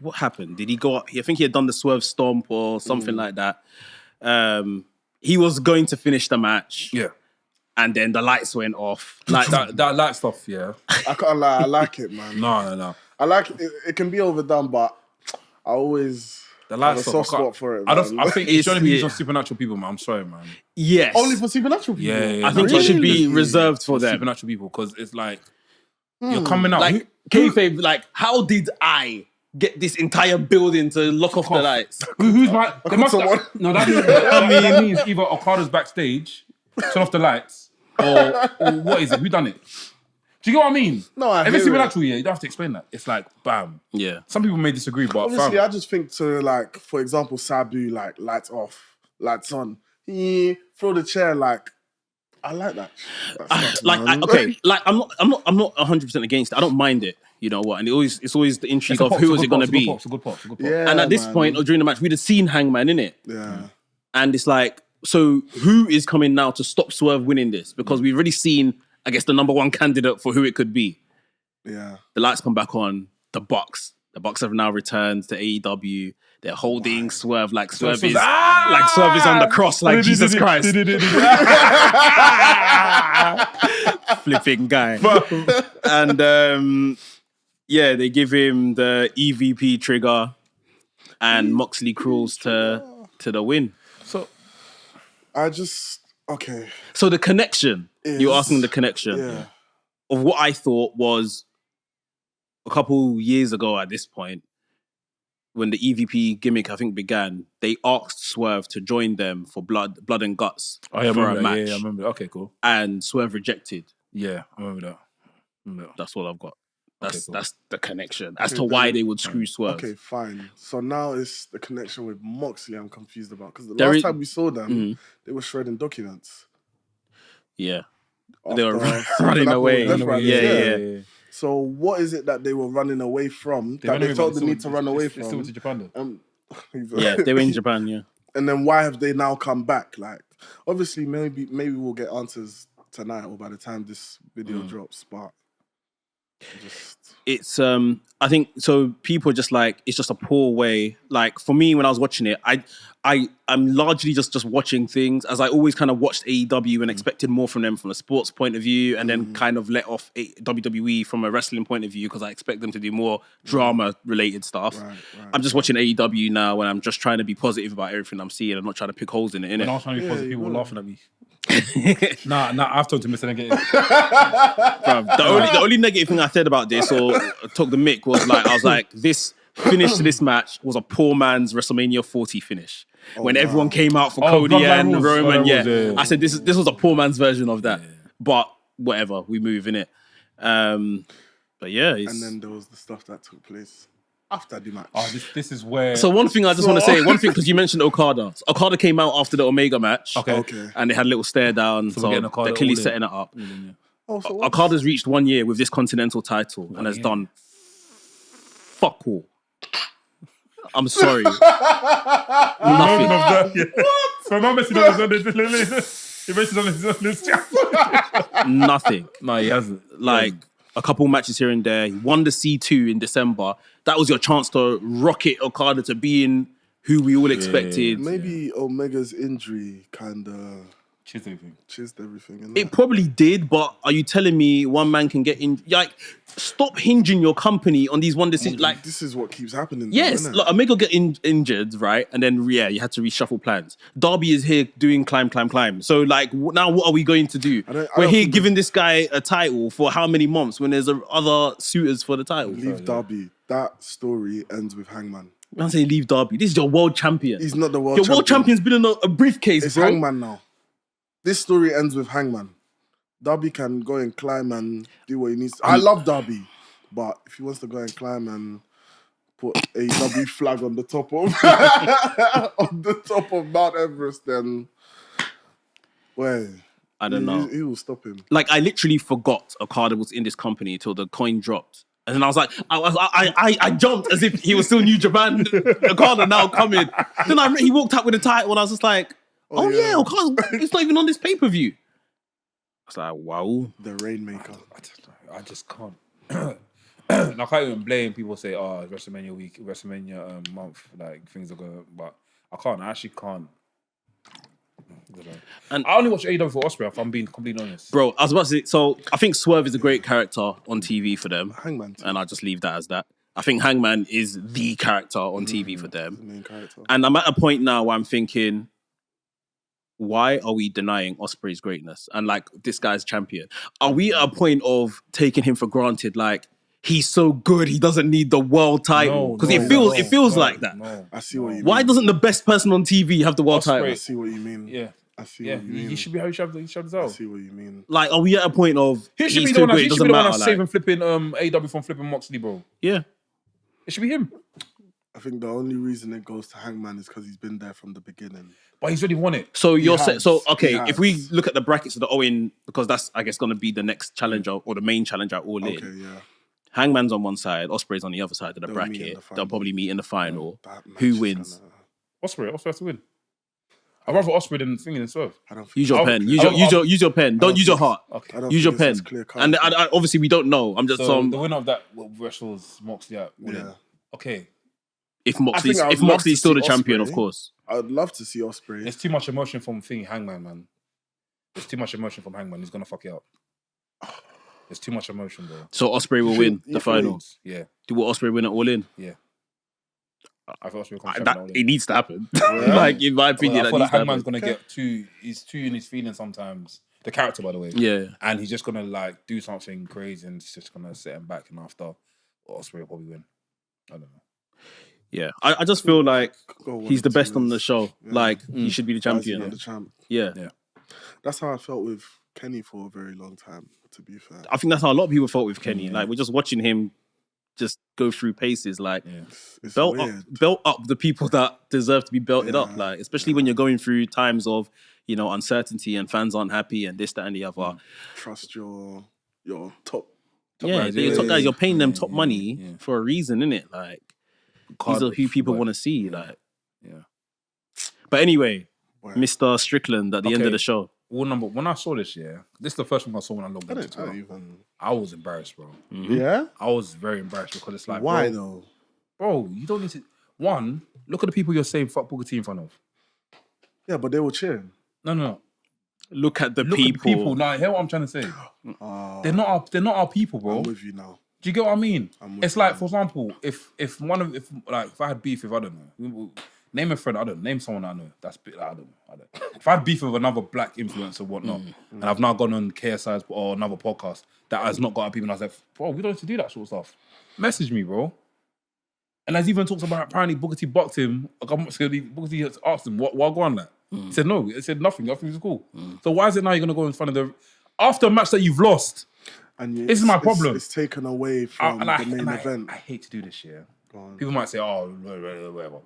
What happened? Did he go up? I think he had done the Swerve Stomp or something like that. He was going to finish the match. Yeah. And then the lights went off. That light stuff, yeah. I can't lie, I like it, man. No. I like it. It can be overdone, but I always The light have a stuff. soft spot for it. I man. think it's only used on supernatural people, man. I'm sorry, man. Yes. Only for supernatural people. Yeah. I think it should be reserved for them. Supernatural people, because it's like you're coming out. Like, kayfabe, like, how did I get this entire building to lock off the lights? Who's my? They must. someone. No, that means either Okada's backstage, turn off the lights, or what is it? Who done it? Do you get what I mean? No, I If hear it's it. supernatural, you don't have to explain that. It's like bam. Yeah. Some people may disagree, but Obviously, fam, I just think to like, for example, Sabu, like lights off, lights on. Throw the chair, like I like that. Stuff, Like, man. I'm not 100% against it. I don't mind it. You know what? And it's always the intrigue of who is it going to be. It's a good pop. Yeah, And at this man. point, or during the match, we'd have seen Hangman in it. Yeah. And it's like, so who is coming now to stop Swerve winning this? Because we've already seen, I guess, the number one candidate for who it could be. Yeah. The lights come back on. The Bucks have now returned to AEW. They're holding Swerve like Swerve is like Swerve is on the cross like Jesus Christ. Flipping guy. And they give him the EVP trigger, and Moxley crawls to the win. So okay. So the connection, you're asking the connection Yeah. of what I thought was a couple years ago at this point, when the EVP gimmick, I think, began, they asked Swerve to join them for blood and guts Oh, yeah, I for remember a that. match. Yeah, I remember that. Okay, cool. And Swerve rejected. Yeah, I remember that. That's all I've got. That's cool. that's the connection as to Okay, why then- they would screw Swerve. Okay, fine. So now it's the connection with Moxley I'm confused about. Because the There last is- time we saw them, they were shredding documents. Yeah. They were after running Apple away. Death Riders, Yeah. So what is it that they were running away from? That they felt the need to run away from? Still to Japan though. Yeah, they were in Japan, yeah. And then why have they now come back? Like, obviously, maybe we'll get answers tonight or by the time this video drops. But it's I think so. People are just like, it's just a poor way. Like for me, when I was watching it, I'm largely just watching things as I always kind of watched AEW and expected more from them from a sports point of view, and then kind of let off WWE from a wrestling point of view because I expect them to do more drama related stuff. Right. I'm just watching AEW now, and I'm just trying to be positive about everything I'm seeing. I'm not trying to pick holes in it. When I was trying to be positive, people were laughing at me. Nah, I've told him Mr. Negative. Bruv, the only negative thing I said about this or took the mic was like, I was like, this finish to this match was a poor man's WrestleMania 40 finish. When everyone came out for Cody Bloodline and Rules. Roman, Bloodline Rules, I said this was a poor man's version of that. But whatever, we move in it. But yeah, and then there was the stuff that took place after the match. Oh, this is where. So one thing I just want to say, because you mentioned Okada. Okada came out after the Omega match. Okay. And they had a little stare down. So we're getting they're Okada clearly all in. setting it up. So Okada's reached 1 year with this Continental title and has done fuck all. I'm sorry. Nothing. So now Messi on this. He Messi's on this chat. Nothing. No, he hasn't. Like a couple matches here and there. He won the C2 in December. That was your chance to rocket Okada to being who we all expected. maybe Omega's injury kind of Cheers everything. Innit? It probably did, but are you telling me one man can get in? Like, stop hinging your company on these one decisions. Like, this is what keeps happening. yes, though, innit? like Omega get injured, right? And then, you had to reshuffle plans. Darby is here doing climb. So, like, now what are we going to do? We're here giving this guy a title for how many months when there's other suitors for the title? Leave Darby. That story ends with Hangman. I'm saying leave Darby. This is your world champion. He's not the world Your champion. world champion's been in a briefcase, It's bro. Hangman now. This story ends with Hangman. Darby can go and climb and do what he needs to. I love Darby, but if he wants to go and climb and put a W flag on the top of Mount Everest, then I don't know. He will stop him. Like, I literally forgot Okada was in this company until the coin dropped. And then I was like, I jumped as if he was still New Japan. Okada now coming. Then he walked out with the title and I was just like, Okada, it's not even on this pay-per-view. I was like, wow. The Rainmaker. I just can't. And I can't even blame people say, oh, it's WrestleMania week, WrestleMania month, like things are going, but I actually can't. And I only watch AEW for Ospreay, if I'm being completely honest. Bro, I was about to say, so I think Swerve is a great character on TV for them. Hangman too. And I'll just leave that as that. I think Hangman is the character on TV for them. The main character. And I'm at a point now where I'm thinking, why are we denying Ospreay's greatness? And like, this guy's champion. Are we at a point of taking him for granted? Like, he's so good, he doesn't need the world title. Because it feels like that. No, I see what you mean. Why doesn't the best person on TV have the world title? I see what you mean. Yeah. I see what you mean. He should be how he shoved his I out. see what you mean. Like, are we at a point of He should he's be the too one great, that's doesn't matter? saving flipping AEW from flipping Moxley, bro. Yeah. It should be him. I think the only reason it goes to Hangman is because he's been there from the beginning. But he's already won it. So you're saying, He if we has. look at the brackets of the Owen, because that's, I guess, going to be the next challenger or the main challenger at All In. Okay, yeah. Hangman's on one side, Ospreay's on the other side of the They'll meet in bracket. the final. They'll probably meet in the final. That match Who is wins? Ospreay has to win. I'd rather Ospreay than than Swerve. I don't think Use your pen. Use your pen. Don't use your heart. Okay. I don't Use your think pen. it's as clear-cut. And obviously we don't know. I'm just So the winner of that wrestles Moxley out. Yeah. Okay. if I Moxley's think I would love to still the see champion, Ospreay. of course. I would love to see Ospreay. There's too much emotion from Hangman, man. There's too much emotion from Hangman. He's gonna fuck it up. There's too much emotion, bro. So Ospreay will win the Yeah, final. Yeah. Will Ospreay win it all in? Yeah. I thought Ospreay will come That, champion. it needs to happen. Like, in my opinion, I that feel needs like to Hangman's happen. gonna get he's too in his feelings sometimes. The character, by the way. Yeah. And he's just gonna like do something crazy and it's just gonna set him back, and after Ospreay will probably win. I don't know. Yeah. I just feel like Go one he's the or two best on the years. show. Yeah. Like, he should be the Why is he champion. not the champ? Yeah. That's how I felt with Kenny for a very long time, to be fair. I think that's how a lot of people felt with Kenny. Like, we're just watching him just go through paces. Like It's belt weird. up the people that deserve to be belted up. Like especially when you're going through times of uncertainty and fans aren't happy and this, that, and the other. Trust your top. Guys, your top guys, you're paying them top money for a reason, innit? Like these are who people want to see. Like, But anyway, Mr. Strickland at the end of the show. When I saw this, this is the first one I saw when I logged into Twitter. I was embarrassed, bro. Mm-hmm. Yeah? I was very embarrassed because it's like, why though? Bro, you don't need to. One, look at the people you're saying fuck Booker T in front of. Yeah, but they were cheering. No. Look at the people. Now, hear what I'm trying to say. They're not our people, bro. I'm with you now. Do you get what I mean? It's like, for example, if I had beef with, I don't know, name a friend, name someone I know. That's I don't know. If I had beef with another black influencer or whatnot, and I've now gone on KSI's or another podcast that has not got our people, and I was like, bro, we don't have to do that sort of stuff. Message me, bro. And as even talks about apparently Booker T blocked him. Booker T has asked him, what go on that? He said no. He said nothing. Nothing was cool. So why is it now you're gonna go in front of after a match that you've lost? And this is my problem. It's taken away from the main event. I hate to do this, People might say, oh, whatever.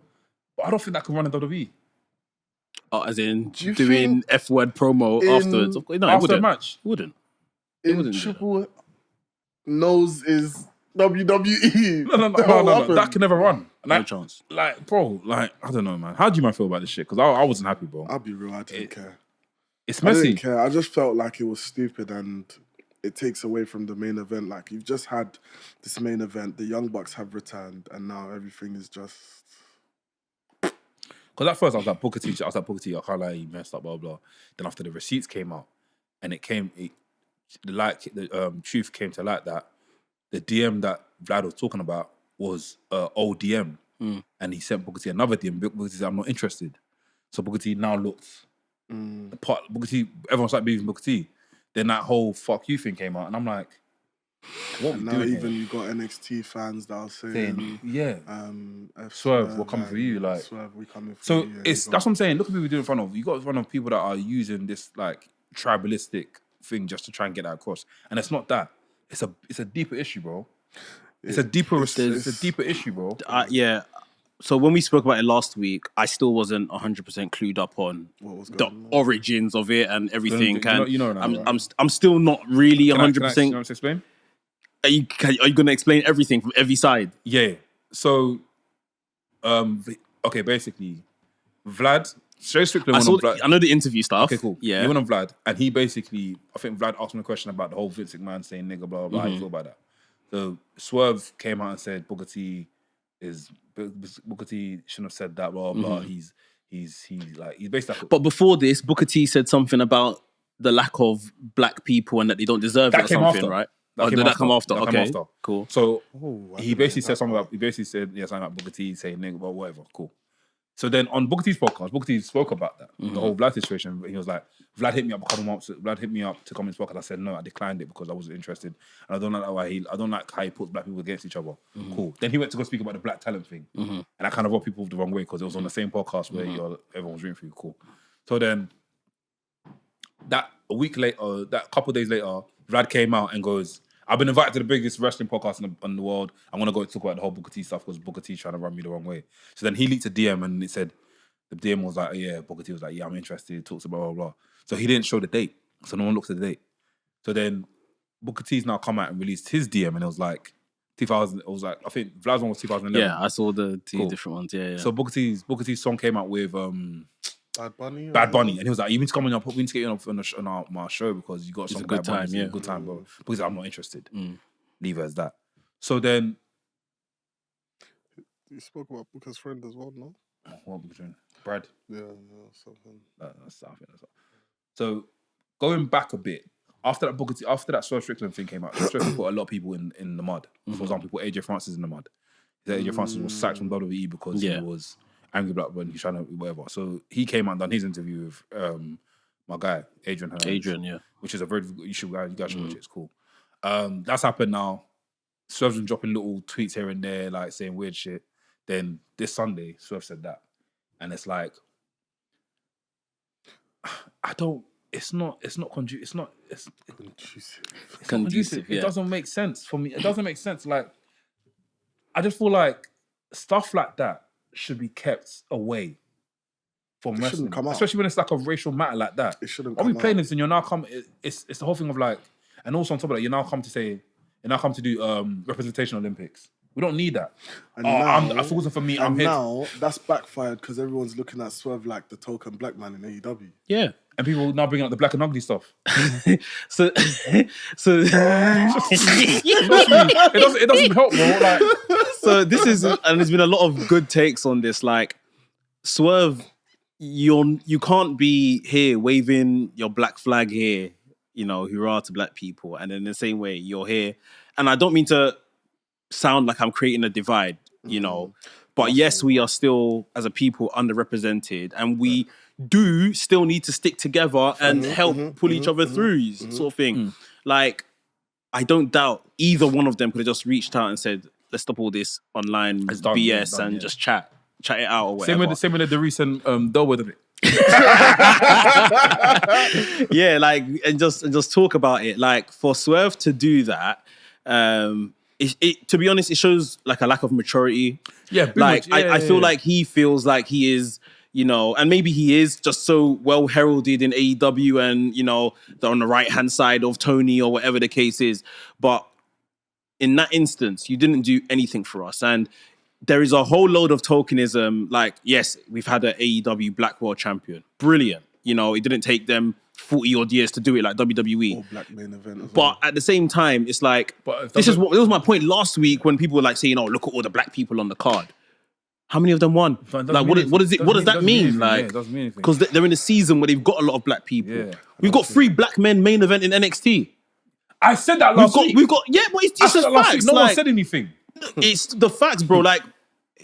But I don't think that can run in WWE. Oh, as in doing F-word promo afterwards? No, after the match. It wouldn't. Triple nose is WWE. No. That can never run. No chance. Like, bro, I don't know, man. How do you man feel about this shit? Because I wasn't happy, bro. I'll be real, I didn't care. It's messy. I didn't care. I just felt like it was stupid and it takes away from the main event. Like, you've just had this main event, the Young Bucks have returned, and now everything is just... Because at first I was like, Booker T, I can't lie, he messed up, blah, blah. Then after the receipts came out, and the truth came to light that the DM that Vlad was talking about was old DM. And he sent Booker T another DM. Booker T said, I'm not interested. So Booker T now looks the part. Booker T, everyone started beefing Booker T. Then that whole fuck you thing came out, and I'm like, what we doing here? You got NXT fans that are saying, Swerve, we're coming for you. Like, Swerve, we're coming for so you. that's what I'm saying. Look at people doing in front of. You got in front of people that are using this like tribalistic thing just to try and get that across, and it's not that. It's a deeper issue, bro. It's a deeper issue, bro. So when we spoke about it last week, I still wasn't 100% clued up on the origins of it and everything. I'm still not really 100%. Can I explain? Are you going to explain everything from every side? Yeah. So, okay, basically, Vlad. Strickland went on Vlad. I know the interview stuff. Okay, cool. Yeah. He went on Vlad, and he basically, I think Vlad asked him a question about the whole Vince McMahon saying nigga, blah, blah, blah. How you feel about that? So Swerve came out and said Booker T shouldn't have said that, blah, blah. He's basically... But before this, Booker T said something about the lack of black people and that they don't deserve it or something, right? Did that come after? Okay, cool. So he basically said something about something about Booker T saying nigga, but whatever, cool. So then on Booker T's podcast, Booker T spoke about that, the whole Vlad situation. He was like, Vlad hit me up a couple months. Vlad hit me up to come in his podcast. I said no, I declined it because I wasn't interested, and I don't like how he puts black people against each other. Cool. Then he went to go speak about the black talent thing, and I kind of rubbed people the wrong way because it was on the same podcast where everyone was rooting for you. Cool. So then that a week later, that couple days later, Vlad came out and goes, I've been invited to the biggest wrestling podcast in the world. I'm going to go talk about the whole Booker T stuff because Booker T trying to run me the wrong way. So then he leaked a DM and it said, the DM was like, Booker T was like, I'm interested, talks about blah, blah, blah. So he didn't show the date. So no one looked at the date. So then Booker T's now come out and released his DM and it was like, 2000, it was like, I think Vlad's one was 2011. Yeah, I saw the two different ones, yeah. So Booker T's song came out with... Bad Bunny? Bad Bunny. And he was like, you need to come on, we need to get you on my show because you got some good time, yeah. Good time, bro. Because I'm not interested. Leave it as that. So then... You spoke about Booker's friend as well, no? What Booker's friend? Brad? Yeah, something. That's so going back a bit, after that Swerve Strickland thing came out, Strickland put a lot of people in the mud. For example, put AJ Francis in the mud. AJ Francis was sacked from WWE because he was angry black when he's trying to whatever. So he came out and done his interview with my guy Adrian Hernandez. Adrian, yeah, which is a very you guys should watch it. It's cool. That's happened now. Swerve's been dropping little tweets here and there, like saying weird shit. Then this Sunday, Swerve said that, and it's like, It's not conducive. Conducive. It doesn't make sense for me. It doesn't make sense. Like, I just feel like stuff like that should be kept away from wrestling, shouldn't come out. especially when it's like a racial matter like that. It shouldn't Are we come playing out. this and you're now come? It's the whole thing of like, and also on top of that, you're now come to do representation Olympics. We don't need that. And If it wasn't for me, I'm and here. now that's backfired because everyone's looking at Swerve like the token black man in AEW. Yeah. And people now bringing up the black and ugly stuff. So It doesn't help, bro. Like, so this is, and there's been a lot of good takes on this. Like, Swerve, you can't be here waving your black flag here, you know, hurrah to black people, and in the same way you're here. And I don't mean to sound like I'm creating a divide, you know, but yes, we are still as a people underrepresented, and we do still need to stick together and help pull each other through, sort of thing. Like, I don't doubt either one of them could have just reached out and said, let's stop all this online BS and just chat it out or whatever. same with the recent Delwood of it. Yeah, like, and just talk about it. Like, for Swerve to do that, it to be honest, it shows like a lack of maturity. Yeah, like I feel like he feels like he is, you know, and maybe he is just so well heralded in AEW, and you know, they're on the right hand side of Tony or whatever the case is. But in that instance, you didn't do anything for us, and there is a whole load of tokenism. Like, yes, we've had an AEW Black World Champion, brilliant. You know, it didn't take them 40 odd years to do it like WWE. Or black main event as well. But at the same time, it's like, this was my point last week when people were like saying, oh, look at all the black people on the card. How many of them won? Like, what does that mean? Like, because they're in a season where they've got a lot of black people. Yeah, we've got 3 black men main event in NXT. I said that last week. We've got, but it's just facts. No one said anything. It's the facts, bro. Like,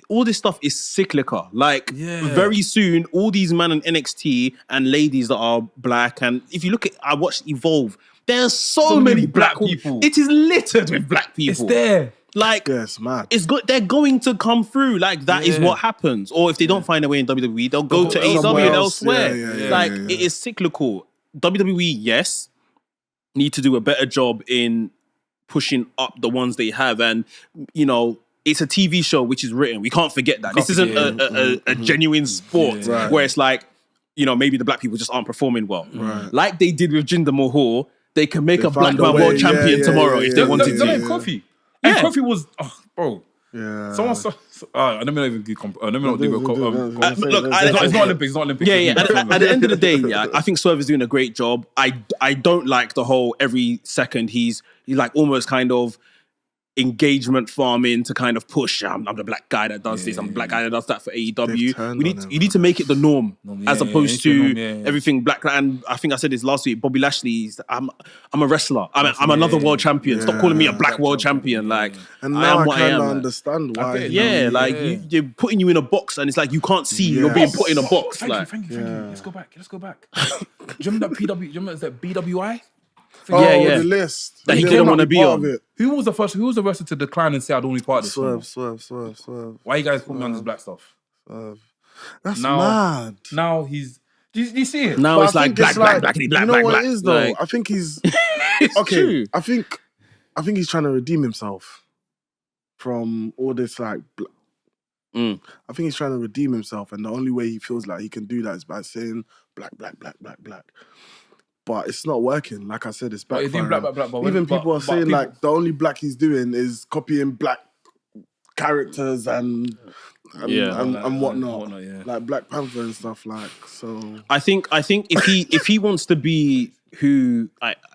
all this stuff is cyclical. Like, very soon, all these men in NXT and ladies that are black, and if you look at, I watched Evolve, there's so many black people. It is littered with black people. It's there. Like, it's mad. It's good. They're going to come through. Like, that is what happens. Or if they don't find a way in WWE, they'll go to AEW and elsewhere. It is cyclical. WWE, yes, need to do a better job in pushing up the ones they have. And, you know, it's a TV show which is written. We can't forget that. This isn't a genuine sport where it's like, you know, maybe the black people just aren't performing well. Like they did with Jinder Mahal, they can make a black man world champion tomorrow if they wanted to. Kofi. And Kofi was, bro. Yeah. Someone saw. Let me not even do. Let me not do. Look, it's not Olympics. It's not Olympics. Yeah. At the end of the day, I think Swerve is doing a great job. I don't like the whole every second he's like almost kind of engagement farming to kind of push. I'm the black guy that does this. I'm the black guy that does that for AEW. You need to make it the norm as opposed to everything black. And I think I said this last week. Bobby Lashley's. I'm a wrestler. I'm another world champion. Stop calling me a black world champion. Like, and now I am what I am. Understand why. They're putting you in a box, and it's like you can't see you're being put in a box. Thank you. Let's go back. Do you remember that PW? Do you remember that BWI? The list that he didn't want to be on. Who was the wrestler to decline and say I'd only part of this? Swerve. Why you guys put me on this black stuff? That's mad. Now he's. Do you see it? Now it's like black. You know what it is though? I think he's okay. True. I think he's trying to redeem himself from all this like. I think he's trying to redeem himself, and the only way he feels like he can do that is by saying black. But it's not working. Like I said, it's backfiring. Black, even people are saying like the only black he's doing is copying black characters and whatnot. Like Black Panther and stuff like. So I think if he wants to be who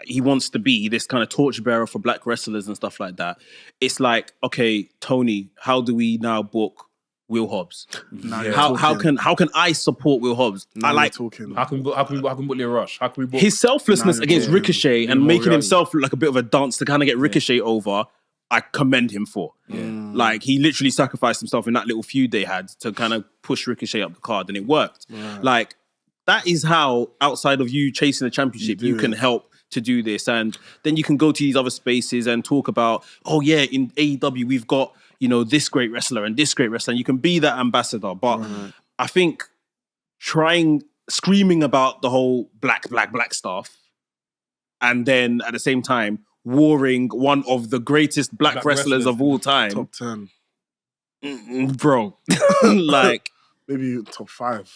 he wants to be, this kind of torchbearer for black wrestlers and stuff like that, it's like, okay, Tony, how do we now book Will Hobbs? How can I support Will Hobbs? Now I like talking. How can we book Leo Rush? How can we book his selflessness against Ricochet and making himself look like a bit of a dance to kind of get Ricochet over? I commend him for. Like, he literally sacrificed himself in that little feud they had to kind of push Ricochet up the card, and it worked. Like, that is how, outside of you chasing the championship, you can help to do this, and then you can go to these other spaces and talk about, oh yeah, in AEW we've got, you know, this great wrestler and this great wrestler, and you can be that ambassador. But I think screaming about the whole black stuff, and then at the same time warring one of the greatest black wrestlers of all time. Top 10. bro. Like, Maybe top five.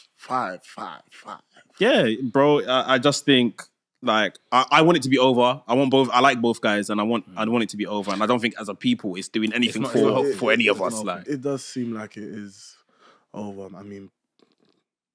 yeah, bro. I just think like I want it to be over. I want both. I like both guys, and I want it to be over. And I don't think as a people it's doing anything It's not for any of us. Like, It does seem like it is over. I mean,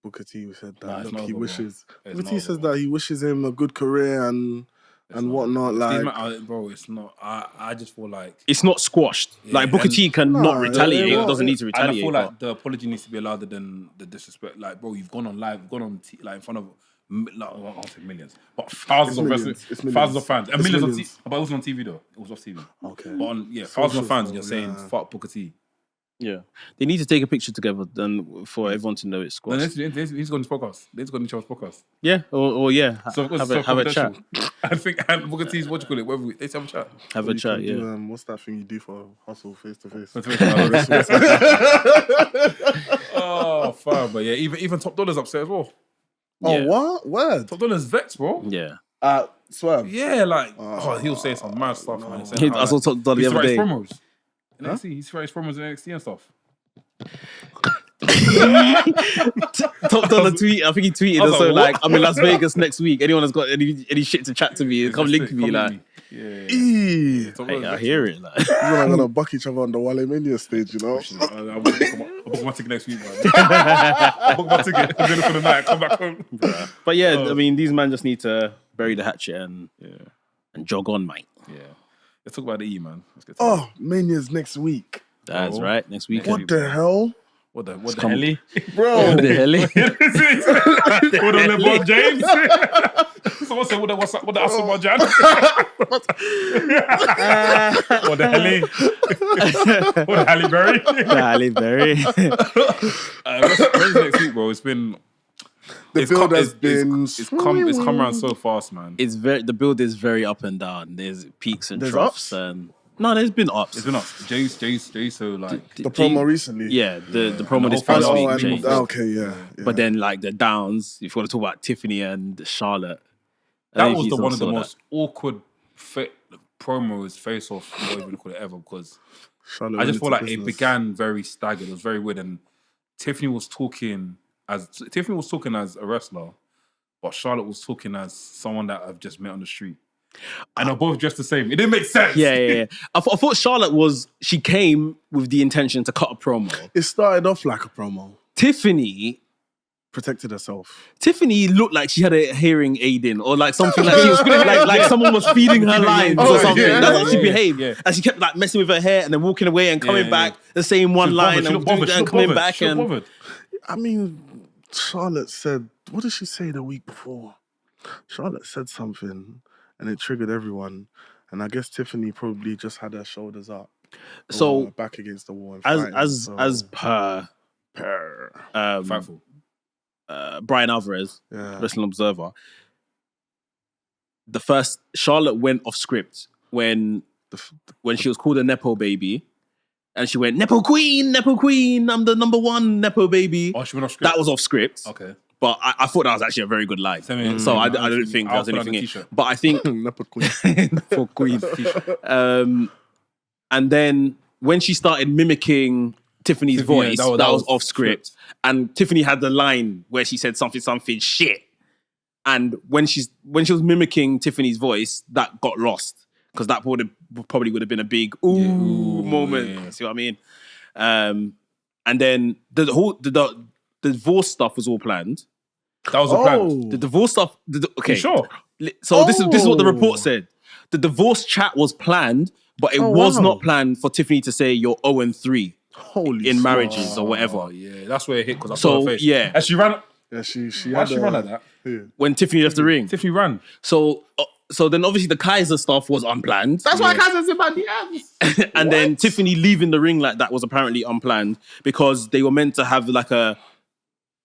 Booker T said that. Nah, it's Look, not he over, wishes. bro. It's Booker not T over, says bro. that he wishes him a good career and whatnot. Like, bro, it's not. I just feel like it's not squashed. Like Booker and- T cannot Nah, retaliate. it It won't. doesn't need to and I retaliate. feel but- like the apology needs to be louder than the disrespect. Like, bro, you've gone on live, you've gone on like in front of like, I'll say millions, but thousands of millions. wrestlers, It's millions. thousands of fans, and It's millions on millions. but it wasn't on TV though. It was off TV. okay. But on thousands of fans, Social, you're saying yeah. fuck Booker T. Yeah, they need to take a picture together then for everyone to know it's Then squashed. he's got his podcast. He's got each other's podcast. Yeah, or yeah, So have a chat. confidential. I think and Booker T's what you call it. Whatever let's have a chat. Have Or a you chat. can Yeah. do, what's that thing you do for hustle face to face? Oh, fine, but yeah, even Top Dollar's upset as well. Oh, Yeah. what? Word? Top Dollar's vexed, bro. Yeah. Swerve. Yeah, like he'll say some mad stuff, man. He's saying how, I saw like, Top Dollar the he's other writing day. promos. In NXT, he's writing promos in NXT and stuff. Top Dollar tweet. I think he tweeted I was also like, like, I'm in Las Vegas next week. Anyone has got any shit to chat to me, come link me. Like, Yeah. Eee. Top hey, Dollar's I vexed, hear bro. it. Like, We're not gonna buck each other on the Wrestlemania stage, you know? I'll book my ticket next week, man. I'll book my ticket. I'm for the night. Come back home. but yeah, I mean, these men just need to bury the hatchet and jog on, mate. Yeah. Let's talk about the E, man. Let's get to Oh, Mania's next week. That's right. Next week. What the hell? What the come- hell? Bro. What the hell? What the LeBron James? Someone said, what the Aston Martin? What the hell? What the Halle Berry? Halle Berry. When's next week, bro? It's been. The build has been. It's come around so fast, man. The build is very up and down. There's peaks and There's troughs, ups? and no, there's been ups. It's been up. Jay's so like. The promo recently. Yeah, the promo this And the past whole week final changed. Okay, yeah. But then like the downs, if you want to talk about Tiffany and Charlotte, I That don't know was if the you one of the saw most awkward promos, face off, whatever you want to call it ever, because Charlotte I just feel went like into it business. began very staggered. It was very weird, and Tiffany was talking as a wrestler, but Charlotte was talking as someone that I've just met on the street, and they're both dressed the same. It didn't make sense. Yeah. I thought Charlotte she came with the intention to cut a promo. It started off like a promo. Tiffany Protected herself. looked like she had a hearing aid in, or like something like she was like someone was feeding her lines or something. yeah. That's how she Yeah. behaved. Yeah. And she kept like messing with her hair and then walking away and coming Yeah. back the same one line and coming back She and bothered. I mean, Charlotte said, what did she say the week before? Charlotte said something and it triggered everyone. And I guess Tiffany probably just had her shoulders up. So or back against the wall. And as fighting, as so- as per Fightful. Brian Alvarez, yeah. Wrestling Observer, the first Charlotte went off script when she was called a Nepo baby, and she went Nepo Queen, I'm the number one Nepo baby. Oh, she went off script. That was off script, Okay. but I thought that was actually a very good line. Same So I here. don't think there I'll was put on anything a in. t-shirt. But I think Nepo Queen. for Queen. And then when she started mimicking Tiffany's Tiffany, yeah, voice, that that was was off script. And Tiffany had the line where she said something shit. And when she was mimicking Tiffany's voice, that got lost because that probably would have been a big ooh moment. yeah. See what I mean? And then the divorce stuff was all planned. That was a plan. The divorce stuff. Okay, You sure? So this is what the Oh. report said. The divorce chat was planned, but it Oh, was wow. not planned for Tiffany to say you're 0-3 Holy in smokes. marriages or whatever. Oh, yeah, that's where it hit because I So, saw her face. yeah. And she ran. Yeah, she Why had she a- run like that? Yeah. When Tiffany left the ring. Tiffany ran. So then obviously the Kaiser stuff was unplanned. That's why Kaiser's in my DMs. And then Tiffany leaving the ring like that was apparently unplanned because they were meant to have like a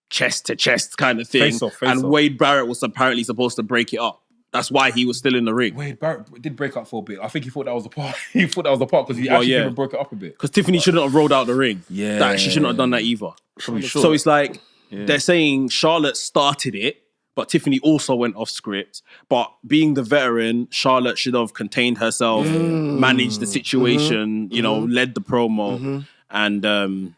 chest to chest kind of thing. Face off. Wade Barrett was apparently supposed to break it up. That's why he was still in the ring. Wade Barrett did break up for a bit. I think he thought that was the part. He thought that was the part because he Well, actually yeah. even broke it up a bit. Because Tiffany shouldn't have rolled out the ring. Yeah. She shouldn't have done that either. Probably sure. So it's like they're saying Charlotte started it, but Tiffany also went off script. But being the veteran, Charlotte should have contained herself, managed the situation, led the promo. And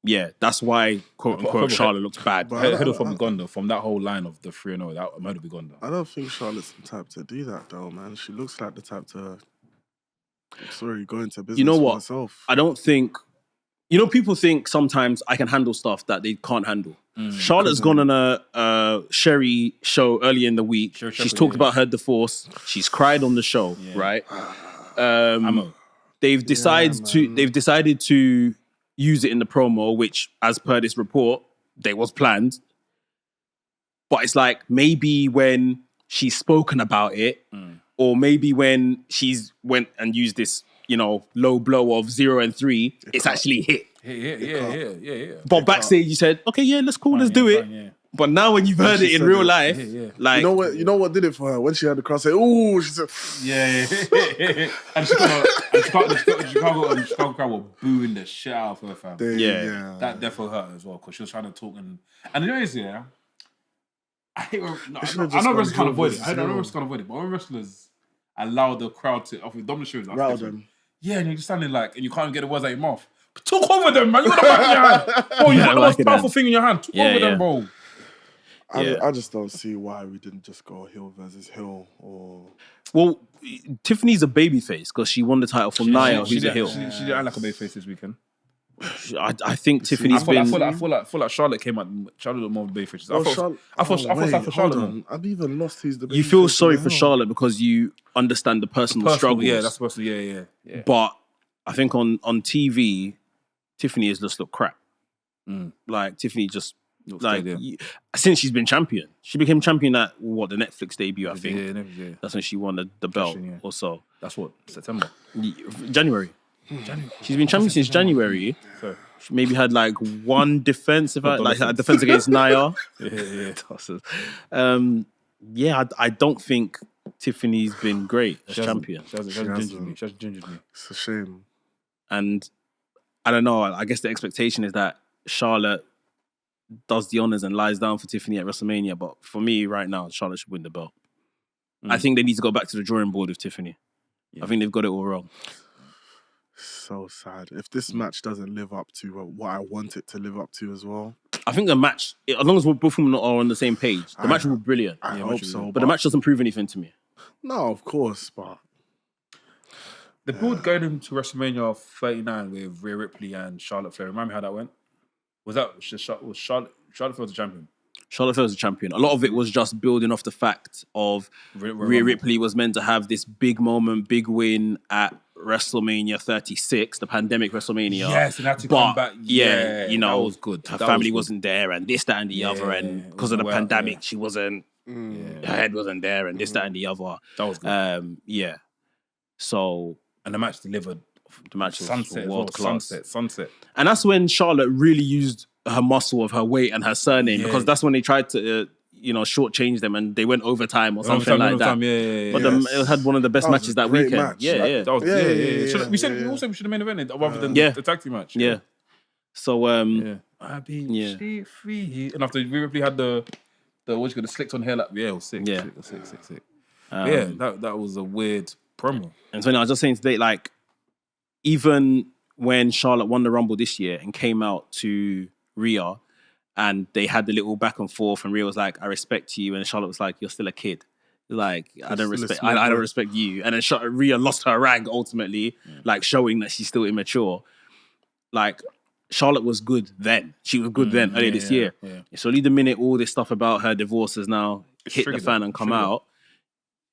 yeah, that's why quote unquote Charlotte looks bad. But Head of from Uganda, from that whole line of the 3-0, that might be Uganda. I don't think Charlotte's the type to do that, though, man. She looks like the type to, go into business You know for what? herself. I don't think. People think sometimes I can handle stuff that they can't handle. Charlotte's gone on a Sherry show earlier in the week. She's talked about her divorce. She's cried on the show, right? They've decided to use it in the promo, which, as per this report, they was planned. But it's like maybe when she's spoken about it, or maybe when she's went and used this, low blow of 0 and 3, it's actually hit. Yeah. But backstage, you said, "Okay, yeah, let's do it." Yeah. But now when you've heard it in real life, like You know what did it for her? When she had the crowd say, "Ooh," she said, Yeah. And the Chicago crowd were booing the shit out of her, fam. Yeah. That definitely hurt as well, because she was trying to talk and the thing is, I hate when, I know wrestlers can't avoid it. But when wrestlers allow the crowd to, off with dominant shows, that's rattle different. them. Yeah, and you're just standing and you can't get the words out of your mouth. But talk over them, man. You got the mic in your hand. Oh, you got the most powerful thing in your hand. Talk over them, bro. I just don't see why we didn't just go heel versus heel or. Well, Tiffany's a babyface because she won the title from Nia, who's a heel. She didn't act like a babyface this weekend. I think Tiffany's I feel like Charlotte came out. Charlotte looked more babyface. I thought for Charlotte. I've even lost who's the. You feel sorry for Charlotte because you understand the personal struggles. Yeah, that's supposed to. Yeah. But I think on TV, Tiffany has just looked crap. Like Tiffany just since she's been champion, she became champion at the Netflix debut. I think that's when she won the belt or so. That's what September, January. She's been champion since January. So she maybe had like one defense, a defense against Nia. I don't think Tiffany's been great as champion. She hasn't gingered me. It's a shame. And I don't know. I guess the expectation is that Charlotte does the honors and lies down for Tiffany at WrestleMania. But for me, right now, Charlotte should win the belt. I think they need to go back to the drawing board with Tiffany. I think they've got it all wrong. So sad. If this match doesn't live up to what I want it to live up to as well. I think the match, as long as both of them are on the same page, the match will be brilliant. I hope so. But the match doesn't prove anything to me. No, of course, but... The build going into WrestleMania 39 with Rhea Ripley and Charlotte Flair. Remind me how that went? Was Charlotte Flair the champion? Charlotte Flair was the champion. A lot of it was just building off the fact of Rhea Ripley was meant to have this big moment, big win at WrestleMania 36, the pandemic WrestleMania. Yes, and had to come back. Yeah, that was good. Her family wasn't there, and this, that, and the other, and because of the pandemic, she wasn't. Her head wasn't there, and this, that, and the other. That was good. So, and the match delivered. The match was sunset, world class. Sunset. And that's when Charlotte really used her muscle of her weight and her surname, because that's when they tried to, shortchange them, and they went overtime or something like that. But it had one of the best matches that weekend. Match. We should have main evented rather than the tag team match. Yeah. So I beat free. And after we Ripley had the slicked on hair, it was sick. Yeah. Sick. That was a weird promo. And so I was just saying today, like, even when Charlotte won the Rumble this year and came out to Rhea, and they had the little back and forth, and Rhea was like, "I respect you," and Charlotte was like, "You're still a kid." Like, I don't respect you. And then Rhea lost her rag ultimately, like showing that she's still immature. Like, Charlotte was good then. She was good then earlier this year. Yeah. So only the minute all this stuff about her divorce has now hit the fan and come out,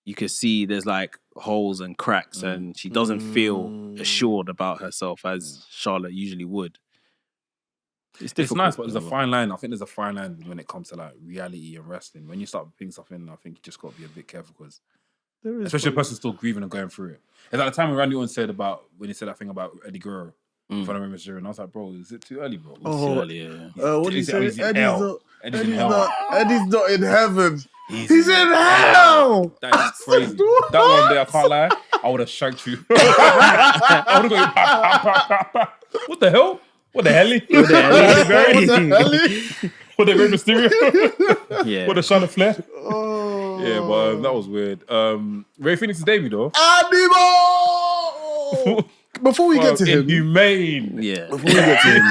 you can see there's like holes and cracks, and she doesn't feel assured about herself as Charlotte usually would. It's nice, but there's a fine line. I think there's a fine line when it comes to like reality and wrestling. When you start putting stuff in, I think you just got to be a bit careful, because especially a person still grieving and going through it. It's like the time when Randy Orton said when he said that thing about Eddie Guerrero in front of him, and I was like, bro, is it too early, bro? It's too early, what did he say? Eddie's in hell. Eddie's not in heaven. He's in hell. That is crazy. That one day, I can't lie, I would have shanked you. I would have gone, what the hell? What the hell? What the Rey Mysterio? Yeah. What the Charlotte Flair? Oh. Yeah, but that was weird. Ray Phoenix's debut though. Animal! Before we get to him, Inhumane. Yeah. before we get to him,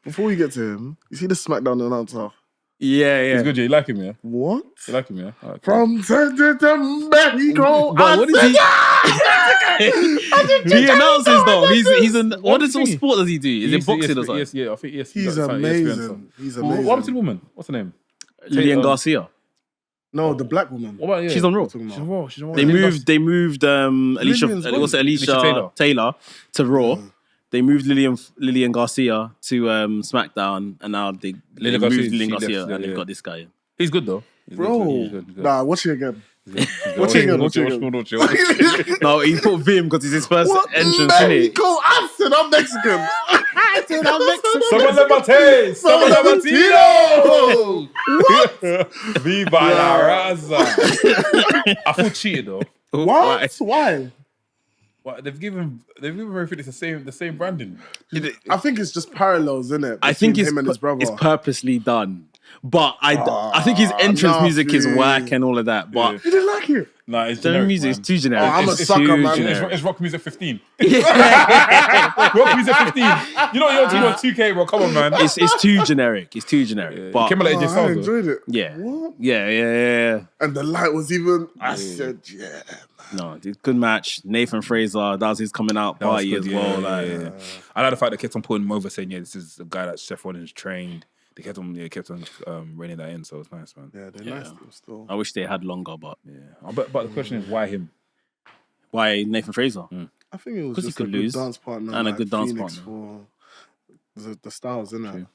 before we get to him, you see the Smackdown announcer. Yeah. He's good, yeah. You like him, yeah? What? You like him, yeah? All right, cool. From Central to Mexico. But what is he? He announces though. He's an. What thing. sport does he do? Is it boxing or something? Yes, yeah, I think yes. He's got something, amazing. He's amazing. What happened to the woman? What's her name? Lillian Garcia. No, the black woman. What about She's on Raw. She's on Raw. She's on Raw. They moved Alicia. Lillian's What's it? Alicia Taylor to Raw. They moved Lillian Garcia to SmackDown, and now they Lillian moved Garcia, Lillian she Garcia, left, and they've yeah. got this guy. He's good though. Bro. He's good. Nah, watch it again. Watch it again. No, he put Vim because it's his first entrance, innit? Mexico? I said I'm Mexican. Someone let my taste. Someone let my Tito. Viva la raza. I feel cheated though. What? Why? What they've given everything the same branding. I think it's just parallels, isn't it? I think him and his brother. it's purposely done. But I think his entrance music is whack and all of that. But You didn't like it? Nah, it's the generic, music is man. too generic. I'm a It's sucker, too man. generic. It's rock music 15. Rock music 15. You know you're on 2K, bro. Come on, man. It's too generic. It's too generic. But Came out like AJ I Styles, though. enjoyed it. yeah, What? yeah. And the light was even. I said, yeah. No, it's a good match. Nathan Fraser, that was his coming out That was party good, as yeah, well. yeah, Like, yeah. I like the fact they kept on putting him over, saying, "Yeah, this is the guy that Seth Rollins trained." They kept on reining that in, so it's nice, man. Yeah, they're nice though, still. I wish they had longer, but Yeah, but the question is, why him? why Nathan Fraser? I think it was 'Cause he just could a good lose. dance partner. And a good dance Fenix partner. for the styles, isn't it?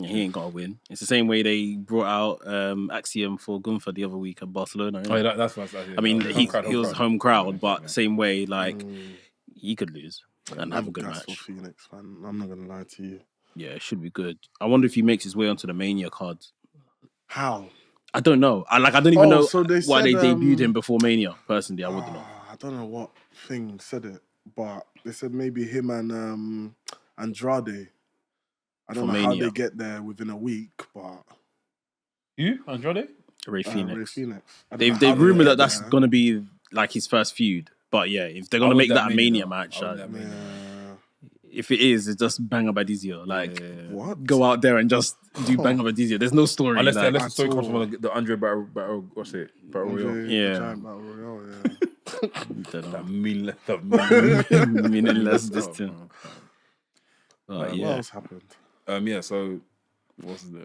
He ain't got to win. It's the same way they brought out Axiom for Gunther the other week at Barcelona. Oh, yeah, that's what I mean, he was home crowd, but Yeah. same way, like, he could lose and have a I'm good gassed for match. Fenix, man. I'm not gonna lie to you. Yeah, it should be good. I wonder if he makes his way onto the Mania card. How? I don't know. I don't even know so they why they said, debuted him before Mania. Personally, I wouldn't know. I don't know what thing said it, but they said maybe him and Andrade. I don't For know how Mania. they get there within a week, but You, Andrade? Ray Ray Phoenix. Phoenix. I don't know They've how they rumored get that that's there. gonna be like his first feud. But yeah, if they're gonna I make want that a that Mania Mania, match, I want that uh, Mania. if it is, it's just Bang Up Adizio. Like, What? go out there and just do Bang Up Adizio. There's no story. Unless like, the story at comes all. from the Andre Battle, what's it? Battle Royale. Andre, the Yeah. Giant Battle Royale, yeah. don't know. That meaningless. Meaningless distance. What Yeah. else happened? Yeah. So, what's the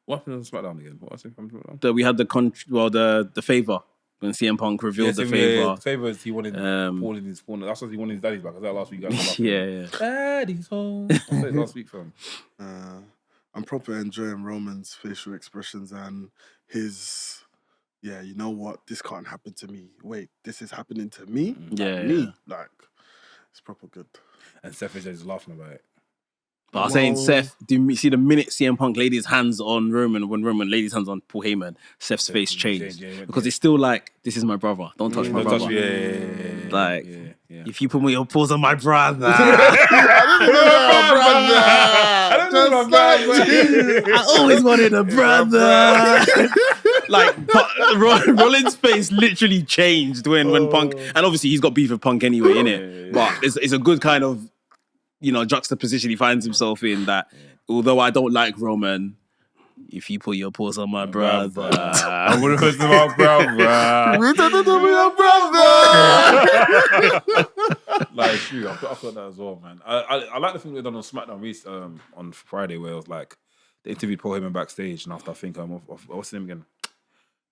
what happened on SmackDown again? What was it from SmackDown? We had the favor when CM Punk revealed the favor. The favor is he wanted Paul in his corner. That's what he wanted his daddy's back. Was that last week? You guys were Yeah. Daddy's home. I said it last week, fam. I'm proper enjoying Roman's facial expressions and his, yeah, you know what? This can't happen to me. Wait, this is happening to me? Yeah, Me? yeah. Like, it's proper good. And Seth is just laughing about it. But I was saying, Well- Seth, do you see the minute CM Punk laid his hands on Roman, when Roman laid his hands on Paul Heyman, Seth's face changed. yeah. Because it's still like, this is my brother. Don't touch my Don't brother. touch me. Yeah. Like, yeah. if you put your paws on my brother, I don't know, I always wanted a brother. Like, Rollins' face literally changed when Punk, and obviously he's got beef with Punk anyway, innit? But it's a good kind of, juxtaposition he finds himself in, that although I don't like Roman, if you put your paws on my brother, I'm gonna listen to my brother. Like, true, I thought that as well, man. I like the thing they've done on SmackDown on Friday, where it was like they interviewed Paul Heyman backstage, and after I think what's his name again?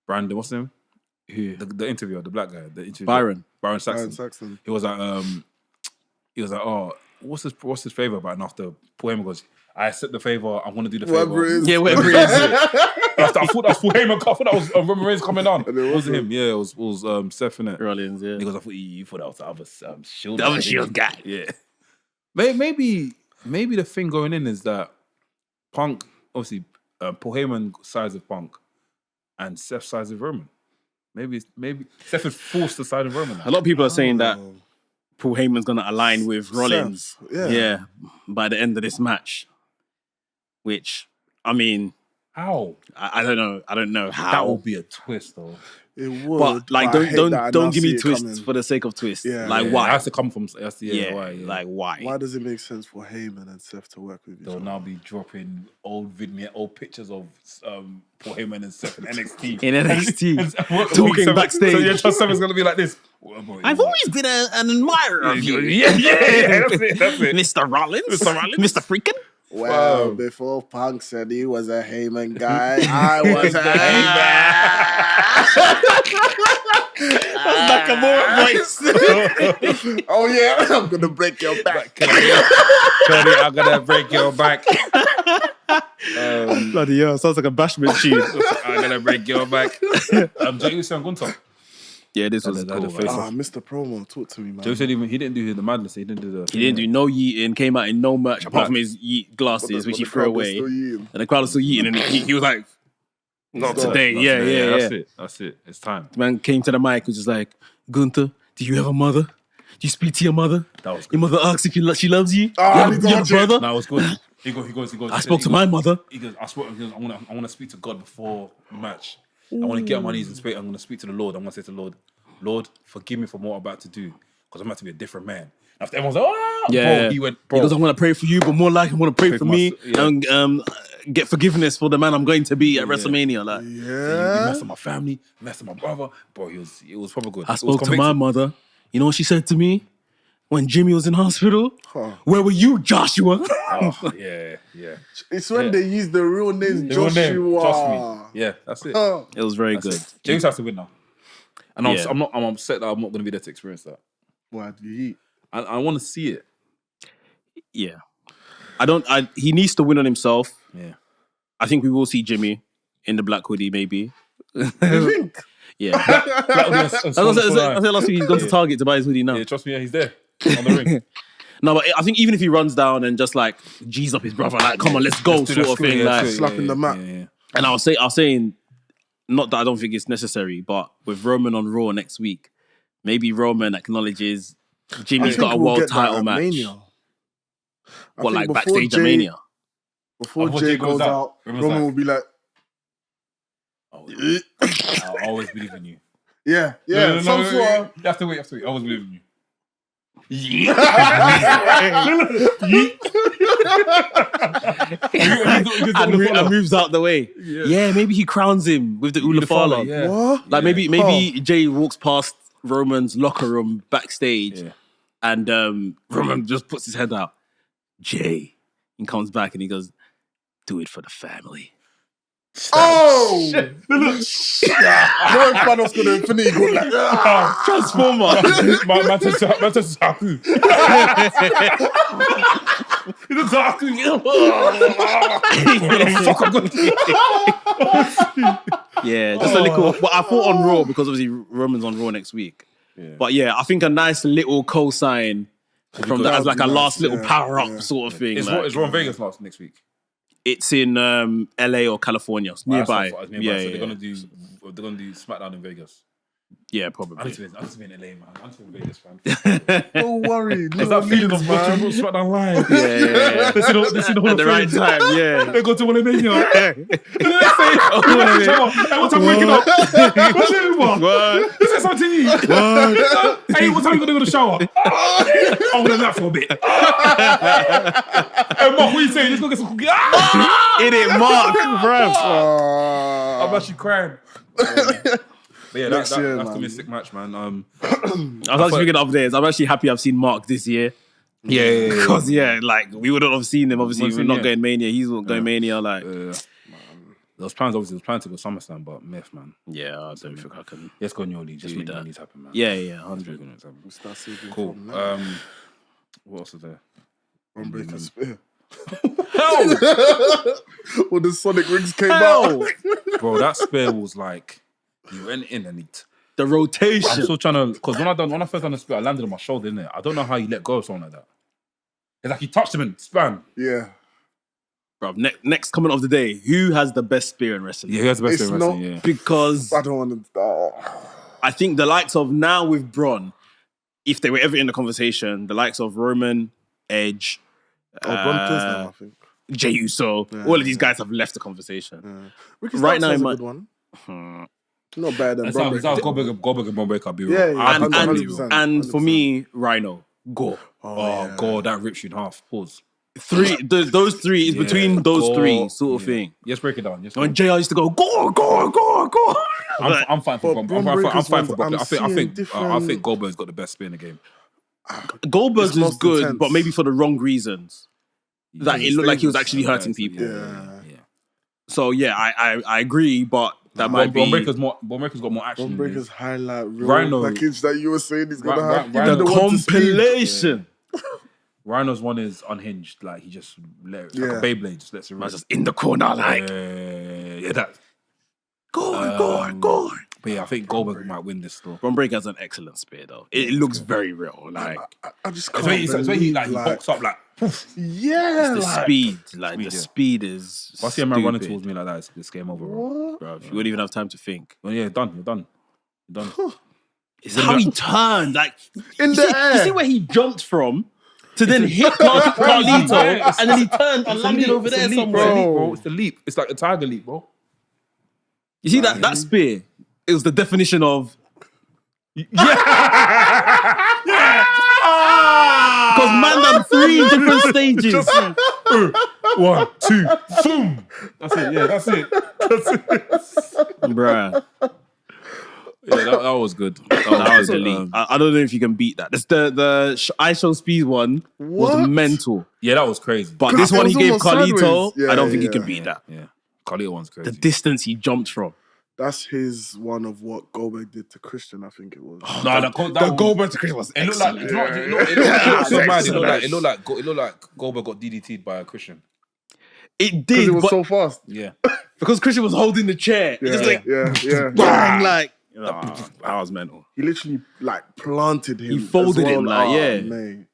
Brandon, what's his name? Who? The interviewer, the black guy, the interviewer, Byron. Byron Saxton. Aaron Saxton. He was like, oh, what's his favor about? And after Paul Heyman goes, I accept the favor. I want to do the favor. Whatever it is. Yeah, whatever it is. I thought that was Paul Heyman. I thought that was Roman Reigns coming on. And it It wasn't wasn't. him. Yeah, it was Seth, innit? Rollins, yeah. Because I thought you thought that was the other Shield. The other guy, Shield didn't guy. you? Yeah. Maybe the thing going in is that Punk, obviously, Paul Heyman sides with Punk, and Seth sides with Roman. Maybe Seth is forced to side with Roman now. A lot of people are saying that Paul Heyman's going to align with Rollins. Seth, yeah. By the end of this match. Which, I mean, How? I don't know. I don't know how. That would be a twist, though. It would. But like, I hate that I now don't give see me it twists coming. for the sake of twists. Yeah. Like It why? has to come from. Why? Yeah. Like why? Why does it make sense for Heyman and Seth to work with each They'll other? now be dropping old pictures of Paul Heyman and Seth in NXT. In NXT, Talking talking backstage. So your trust Seth is gonna be like this. Well, boy, I've always been an admirer of you, Yeah, that's it. Mr. Rollins, Mr. Freaking. Well, Wow. before Punk said he was a Heyman guy, I was a Heyman. That's Nakamura voice. Oh yeah, I'm gonna break your back. Cody, I'm gonna break your back. Bloody hell, sounds like a bashment tune. I'm gonna break your back. Jay was saying Gunther. Yeah, this was the cool. face Man. off. Mr. Promo, talk to me, man. Joe said he didn't do the madness. He didn't do the. He didn't do no yeeting, came out in no merch apart from his yeet glasses, which he threw away. And the crowd was still yeeting, and he was like, not today. Yeah. That's it. It's time. The man came to the mic, was just like, Gunther, do you have a mother? Do you speak to your mother? That was good. Your mother asks if she loves you. Oh, you have a brother? No, it was good. He goes. I spoke to my mother. He goes, I want to speak to God before the match. I want to get on my knees and speak. I'm going to speak to the Lord. I'm going to say to the Lord, Lord, forgive me for what I'm about to do, because I'm about to be a different man. After everyone's like, oh, Yeah. bro, he went, bro. He goes, I'm going to pray for you, but more like I'm going to pray for me and get forgiveness for the man I'm going to be at WrestleMania. Like, He Yeah. messed up my family, messed up my brother. Bro, it was probably good. I spoke to my mother. You know what she said to me when Jimmy was in hospital? Huh. Where were you, Joshua? Oh, yeah. It's when they use the real name The real Joshua. name, trust me. Yeah, that's it. Huh. It was very good. James has to win now. And Yeah. I'm upset that I'm not going to be there to experience that. Why do you eat? I want to see it. Yeah. He needs to win on himself. Yeah. I think we will see Jimmy in the black hoodie, maybe. You think? Yeah. I said last week he's gone to Target to buy his hoodie now. Yeah, trust me, he's there on the ring. No, but I think even if he runs down and just like G's up his brother, like, come on, let's go, sort of thing. Like, Slapping the mat. Yeah. and I was saying, not that I don't think it's necessary, but with Roman on Raw next week, maybe Roman acknowledges Jimmy's got a world title match. Mania. I What, think like before backstage at Jay- Mania? Before Before Jay Jay goes goes out, out, Roman's Roman like- will be like, I'll always believe in you. yeah, No, some sort of. You have to wait. I always believe in you. And moves out the way. Yeah, maybe he crowns him with the Ulafala. Yeah. What? Like maybe Jay walks past Roman's locker room backstage, Yeah. and Roman just puts his head out. Jay, he comes back and he goes, "Do it for the family." Oh! No if Thanos gonna Infinity go like, Transformer. Yeah, just a little. But I thought on Raw because obviously Roman's on Raw next week. Yeah. But yeah, I think a nice little co-sign from that as like a last little yeah, power up yeah. sort of thing. Is like, Ron Vegas last next week? it's in LA or California, it's nearby. It's Yeah, so yeah, they're gonna do Smackdown in Vegas. yeah, I need probably. to be in LA, man. I need to be in Vegas, man. don't worry. There's that feeling of watching Smackdown live. Yeah. This is the At the right time, yeah. They go to Wrestlemania. What? What time waking up? What's it, man? What? This is something to eat. Hey, what time you gonna go to the shower? I'm gonna nap for a bit. Hey, Mark, what you saying? Let's go get some cookies. In it, Mark, bruv. I'm actually crying. But yeah, Next year, that's man. gonna be a sick match, man. I was actually thinking of this. I'm actually happy I've seen Mark this year. Yeah. Because, like, we wouldn't have seen him. Obviously, Wouldn't we're seen, not yeah. going Mania. He's not going Mania. Like, Those plans, obviously, was planned to go SummerSlam, but myth, man. yeah, I don't think I can. Let's go New League. Just Do make New that. League happen, man. Yeah, Let's make 100. New League happen. Start saving Cool. from that. What else is there? Unbreaker spear. Hell! When the Sonic rings came out. Bro, that spear was like, you went in and it. The I'm rotation. still trying to, because when I first done the spear, I landed on my shoulder, innit? I don't know how you let go of something like that. It's like he touched him and span. Yeah. Bruv, next comment of the day. Who has the best spear in wrestling? Yeah, he has the best It's spear in not- wrestling, yeah. Because I don't want to. I think the likes of now with Braun, if they were ever in the conversation, the likes of Roman, Edge. Braun plays now, I think. Jey Uso. All of these guys have left the conversation. Ricky Right Starks now, has he a might- good one. Not better than That's Bron how Breakker. Goldberg and Bron Breakker, I'll be real. Yeah, I'll be 100%. real. And for 100%. me, Rhino, go. Oh, God, that rips you in half. Pause. Those three is between those three sort of thing. Let's break it down. When JR used to go, go. I'm fine for But Bron. Bron I'm fine Breakker's for Bron. ones, I I'm think seeing Goldberg's got the best spear in the game. Goldberg's It's is most good, intense. but maybe for the wrong reasons. That it looked like he was actually hurting people. Yeah. So yeah, I agree, but that might Bron be Breakker's got more action. Bron in Breakker's his- highlight reel Rhino. package that you were saying he's gonna Right, have. right, Even the the one to speed. compilation. Rhino's one is unhinged. Like he just let it, like Yeah. a Beyblade, just lets it run. Man's just in the corner, like Yeah, that. go. But yeah, I think Goldberg might win this though. Bron Breakker has an excellent spear though. It looks very real. Like I just It's can't when he believe, like he box up like. Poof. yeah, the like, speed, like the yeah. speed is. If I see a man running stupid, towards me like that, it's game over, bro. what? bro. You wouldn't even have time to think. Well, yeah, you're done. It's how he turned, like In you the see, air. You see where he jumped from to then hit Carlito, and then he turned and landed over there somewhere. Bro. It's the leap. It's like a tiger leap, bro. You see that spear? It was the definition of because Mandem 3 different stages. 1, 2, boom. That's it. Yeah, that's it. Bruh. Yeah, that was good. That was elite. I don't know if you can beat that. That's the I Show Speed one was What? mental. Yeah, that was crazy. But 'Cause this it one he was gave almost Carlito, sideways. Yeah, I don't think he yeah. can beat that. Yeah, Carlito one's crazy. The distance he jumped from. That's his one of what Goldberg did to Christian. I think it was. No, that Goldberg to Christian was It looked like it looked so mad. It looked like Goldberg got DDT'd by a Christian. It Because did, it was but so fast. Yeah, because Christian was holding the chair. It just like yeah. bang, like that was mental. He literally like planted him. He folded as well. him, like, yeah. Mate.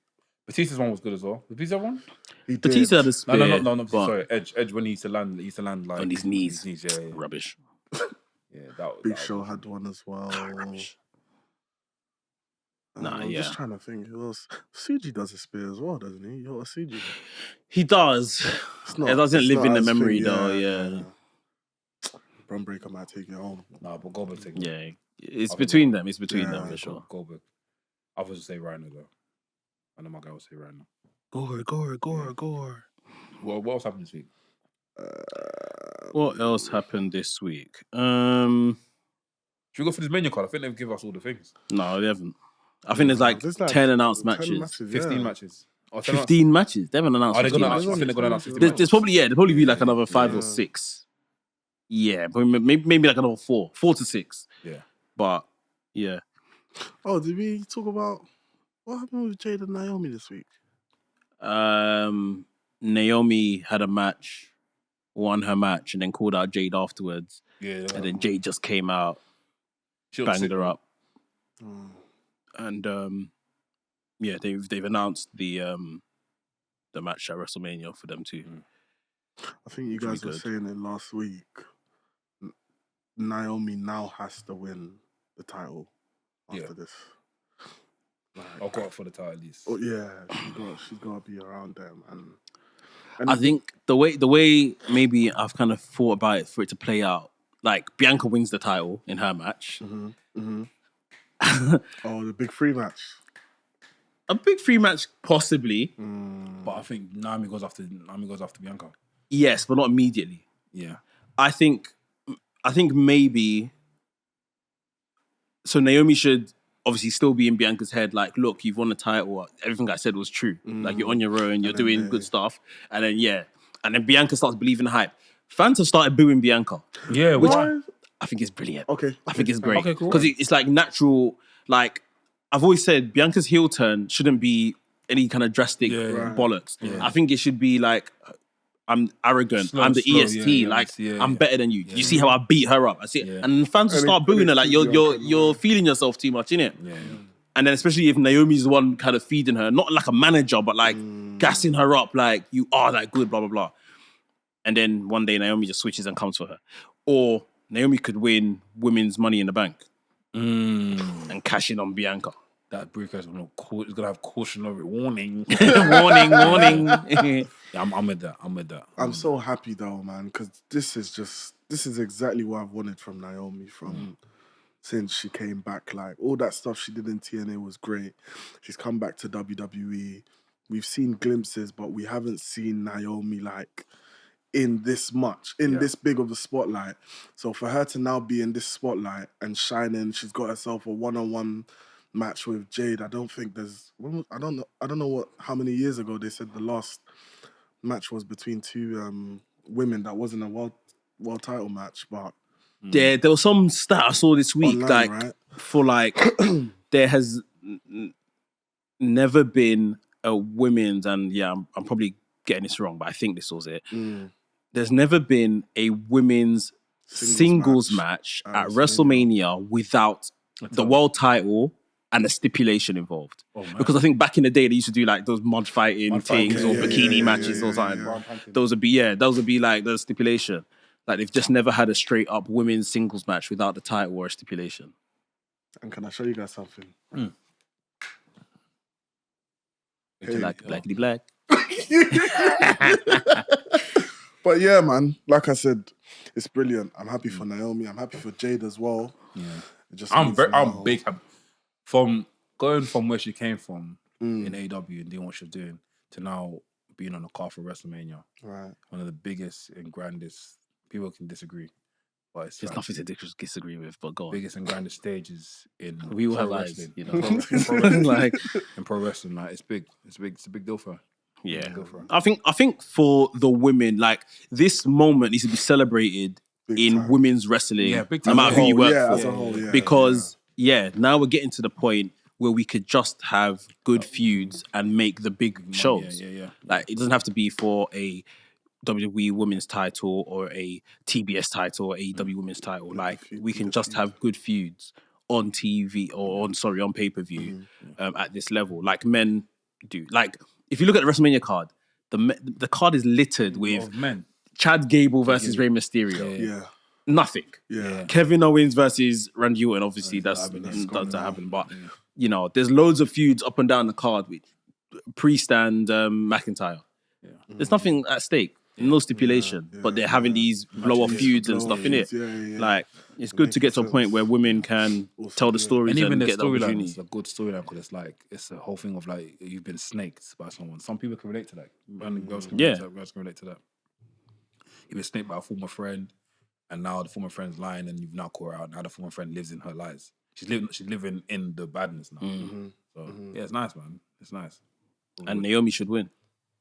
Batista's one was good as well. Was Batista one? He did. Batista had a spear. No. but Sorry, Edge when he used to land like on his knees. Yeah. Rubbish. Yeah, that Big was Show had one as well. Rubbish. I'm yeah. just trying to think who else. CG does a spear as well, doesn't he? You're a CG. He does. It's not, It doesn't it's live not in the as memory thing, though. Yeah. Bron Breakker might take it home. Nah, but Goldberg take it. Yeah. It's between them. It's between them Yeah, for sure. Goldberg. I was to say Rhino though. I know my guy will say Rhino. Gore. What else happened this week? What else happened this week? Should we go for this menu card? I think they've given us all the things. No, they haven't. I think there's like 10 announced 10 matches. 15 yeah. matches. Oh, 10 15 matches. They haven't announced Are they 15 gonna? I matches. think they're gonna announce 15 There's matches. there'll probably be like another 5 or 6. Yeah, but maybe like another 4 to 6. Yeah. But yeah, Oh, did we talk about what happened with Jaida and Naomi this week? Naomi had a match, won her match, and then called out Jade afterwards. Yeah. And then Jade just came out, She looked banged sick. her up, Oh. and yeah, they've announced the match at WrestleMania for them too. I think you Should be guys were good. saying it last week. Naomi now has to win the title after Yeah. this. Like, I'll go up for the title at least. oh yeah, she's got to be around them, and I think the way maybe I've kind of thought about it for it to play out, like Bianca wins the title in her match. Oh, the big free match. A big free match, possibly. But I think Naomi goes after Bianca. Yes, but not immediately. Yeah. I think maybe. So Naomi should obviously still be in Bianca's head. Like, look, you've won the title. Everything I said was true. Like, you're on your own. You're doing good stuff. And then Bianca starts believing the hype. Fans have started booing Bianca, Yeah. which Why? I think is brilliant. Okay. I think it's great Okay, cool. because it's like natural. Like I've always said, Bianca's heel turn shouldn't be any kind of drastic Right. bollocks. I think it should be like, I'm arrogant. Slow, I'm the slow, EST. yeah, like yeah, I'm yeah. better than you. You see how I beat her up? I see, Yeah. and fans will And start it- booing and her it like keeps you you're feeling yourself too much, innit? And then especially if Naomi's the one kind of feeding her, not like a manager, but like gassing her up, like you are that good, blah blah blah. And then one day Naomi just switches and comes for her, or Naomi could win women's Money in the Bank and cash in on Bianca. That briefcase is gonna have caution over it. Warning. warning. Yeah, I'm with that. I'm with that. I'm so happy though, man, because this is exactly what I've wanted from Naomi since she came back. Like all that stuff she did in TNA was great. She's come back to WWE. We've seen glimpses, but we haven't seen Naomi like in this big of a spotlight. So for her to now be in this spotlight and shining, she's got herself a one-on-one match with Jade. I don't think there's. I don't know how many years ago they said the last match was between two women that wasn't a world title match, but there was some stat I saw this week, online, like right? for like there has never been a women's, and I'm probably getting this wrong, but I think this was it. There's never been a women's singles match at WrestleMania without the world title and a stipulation involved. Because I think back in the day they used to do like those mud fighting things or bikini matches or something. Those would be like the stipulation. Like they've just never had a straight up women's singles match without the title or a stipulation. And can I show you guys something? Blackity black. But yeah, man, like I said, it's brilliant. I'm happy for Naomi. I'm happy for Jade as well. Yeah. I'm big happy. From going from where she came from in AEW and doing what she was doing to now being on the card for WrestleMania. Right. One of the biggest and grandest, people can disagree, but it's There's like nothing to disagree with, but go on. biggest and grandest stages in We all pro have eyes, wrestling. you know. Pro wrestling. Like, In pro wrestling, like it's big. It's a big deal for her. yeah. Go for it. I think for the women, like this moment needs to be celebrated Big in time. women's wrestling, Yeah, big no time. matter who you work yeah, for. as a whole, yeah. Because now we're getting to the point where we could just have good feuds and make the big shows. Yeah. Like it doesn't have to be for a WWE women's title or a TBS title or AEW women's title. Like we can just have good feuds on TV or on pay-per-view at this level, like men do. Like if you look at the WrestleMania card, the card is littered with Of men. Chad Gable versus Rey Mysterio. Yeah. Nothing. Yeah. Kevin Owens versus Randy Orton. Obviously, that's doesn't happen. But you know, there's loads of feuds up and down the card with Priest and McIntyre. Yeah. There's nothing at stake, no stipulation. But they're having these blow-off feuds and stuff in it. Yeah. Like it's good to get to a point where women can tell the stories And even and the get the storyline opportunity. is a good storyline because it's like it's a whole thing of like you've been snaked by someone. Some people can relate to that. Girls can relate to that. You've been snaked by a former friend, and now the former friend's lying, and you've now caught her out. Now the former friend lives in her lies. She's living in the badness now. So yeah, it's nice, man. It's nice. And Naomi should win.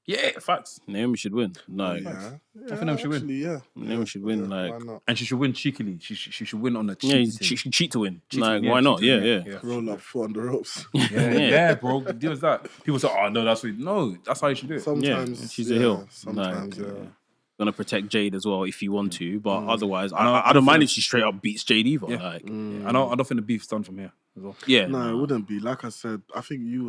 Yeah, facts. Naomi should win. Like, Yeah. I think Naomi should win. Actually, yeah. Naomi should win. Why Like, not? And she should win cheekily. She should win on a yeah, cheat. she should cheat to win. Cheat Like, to win, why not? cheat to Yeah. win. Roll up foot on the ropes. Yeah, bro. The deal is that people say, "Oh no, that's what." No, that's how you should do it. Sometimes she's a heel. Sometimes, Like, yeah. Gonna protect Jade as well if you want to, but otherwise, I don't mind if she straight up beats Jade either. Yeah. Like, I don't think the beef's done from here as well. yeah, No, it wouldn't be. Like I said, I think you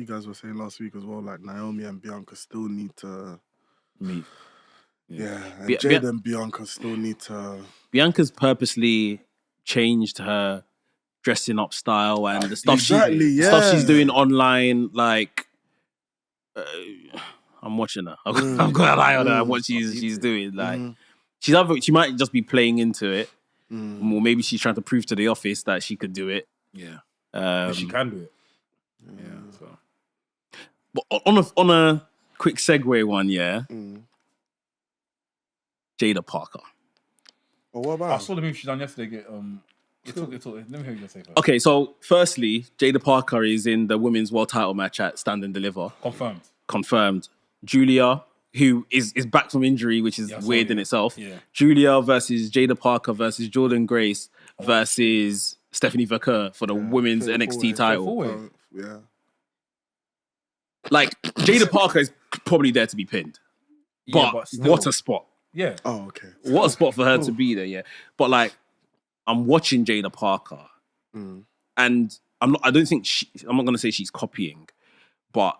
guys were saying last week as well, like Naomi and Bianca still need to Me. Yeah. And Bi- Jade Bi- and Bianca still need to Bianca's purposely changed her dressing up style and the stuff stuff she's doing online. Like, I'm watching her. I've got an eye on her. What she's doing. Like, she might just be playing into it, or maybe she's trying to prove to the office that she could do it. Yeah. She can do it. Yeah. So. But on a quick segue one, Jaida Parker. Oh, what I about? saw the move she done yesterday. Let me hear what you say first. Okay, so firstly, Jaida Parker is in the women's world title match at Stand and Deliver. Confirmed. Julia, who is back from injury, which is weird in itself. Yeah. Julia versus Jaida Parker versus Jordan Grace versus Stephanie Verker for the women's NXT title. Yeah. Like, Jaida Parker is probably there to be pinned. But still. what a spot. Yeah. Oh, okay. What a spot for her to be there, yeah. But like, I'm watching Jaida Parker, and I'm not going to say she's copying, but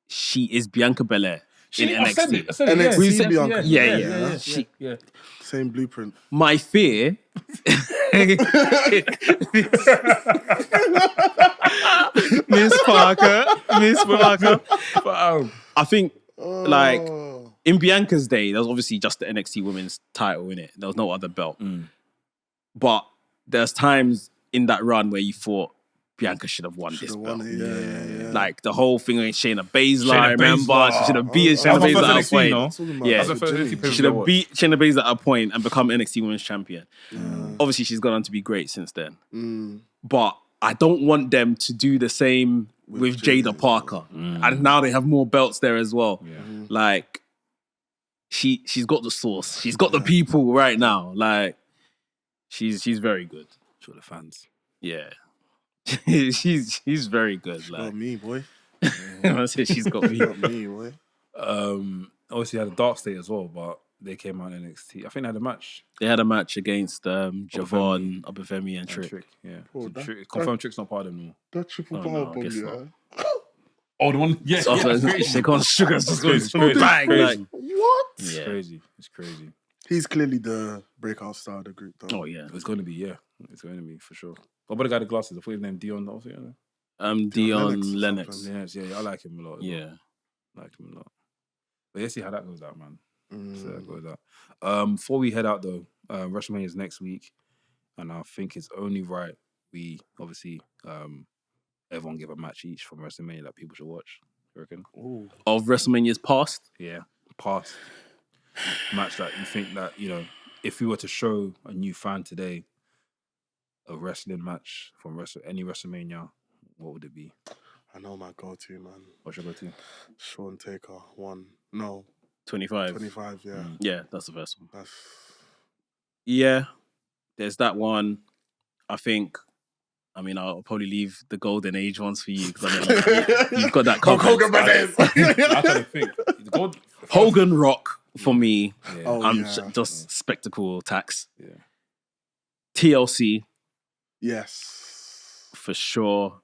she is Bianca Belair in NXT. NXT Bianca. Yeah. Same blueprint. My fear. Miss Parker. I think, like, in Bianca's day, there was obviously just the NXT Women's title in it. There was no other belt. But there's times in that run where you thought Bianca should have won this belt. Yeah. Like the whole thing with Shayna Baszler, remember? She should have beat That Shayna was my Baszler first at a NXT, point. no? Yeah, That's the first NXT she should have beat Shayna Baszler at a point and become NXT Women's Champion. Obviously, she's gone on to be great since then. But I don't want them to do the same with Jaida Parker. And now they have more belts there as well. Like, she's got the sauce. She's got the people right now. Like, she's very good. Sure, the fans. Yeah. she's very good. She Like, got me, boy. I said she's got me. She got me, boy. Obviously, had a Dark State as well, but they came out in NXT. I think they had a match. They had a match against Javon, Obafemi, and Trick. Yeah. Bro, So that- confirmed Trick's not part of them anymore. That triple Oh, power no, I bomb, guess yeah. not. Oh, the one? Yeah. So they can't sugar just goes It's crazy. bang. It's Like, What? It's Yeah. crazy. It's crazy. He's clearly the breakout star of the group, though. oh yeah. It's going to be, yeah. It's going to be, for sure. What about the guy with the glasses? I thought his name Dion. Also, Dion Lennox or Lennox. something. yeah, I like him a lot. as well. Yeah. I like him a lot. But let's see how that goes out, man. Mm. So that goes out. Before we head out, though, WrestleMania is next week. And I think it's only right we, obviously, everyone give a match each from WrestleMania that people should watch. You reckon? Ooh. Of WrestleMania's past. Yeah. Past match that you think that, if we were to show a new fan today a wrestling match from any WrestleMania, what would it be? I know my go-to, man. What should I go to? Sean Taker, 1. No, 25. 25, yeah. Yeah, that's the first one. That's... Yeah. There's that one. I'll probably leave the Golden Age ones for you because you've got that Hulk covered. Hogan brothers. I kind of think. Hogan Rock for me. Yeah. Oh, yeah. Just spectacle tax. Yeah. TLC Yes. for sure.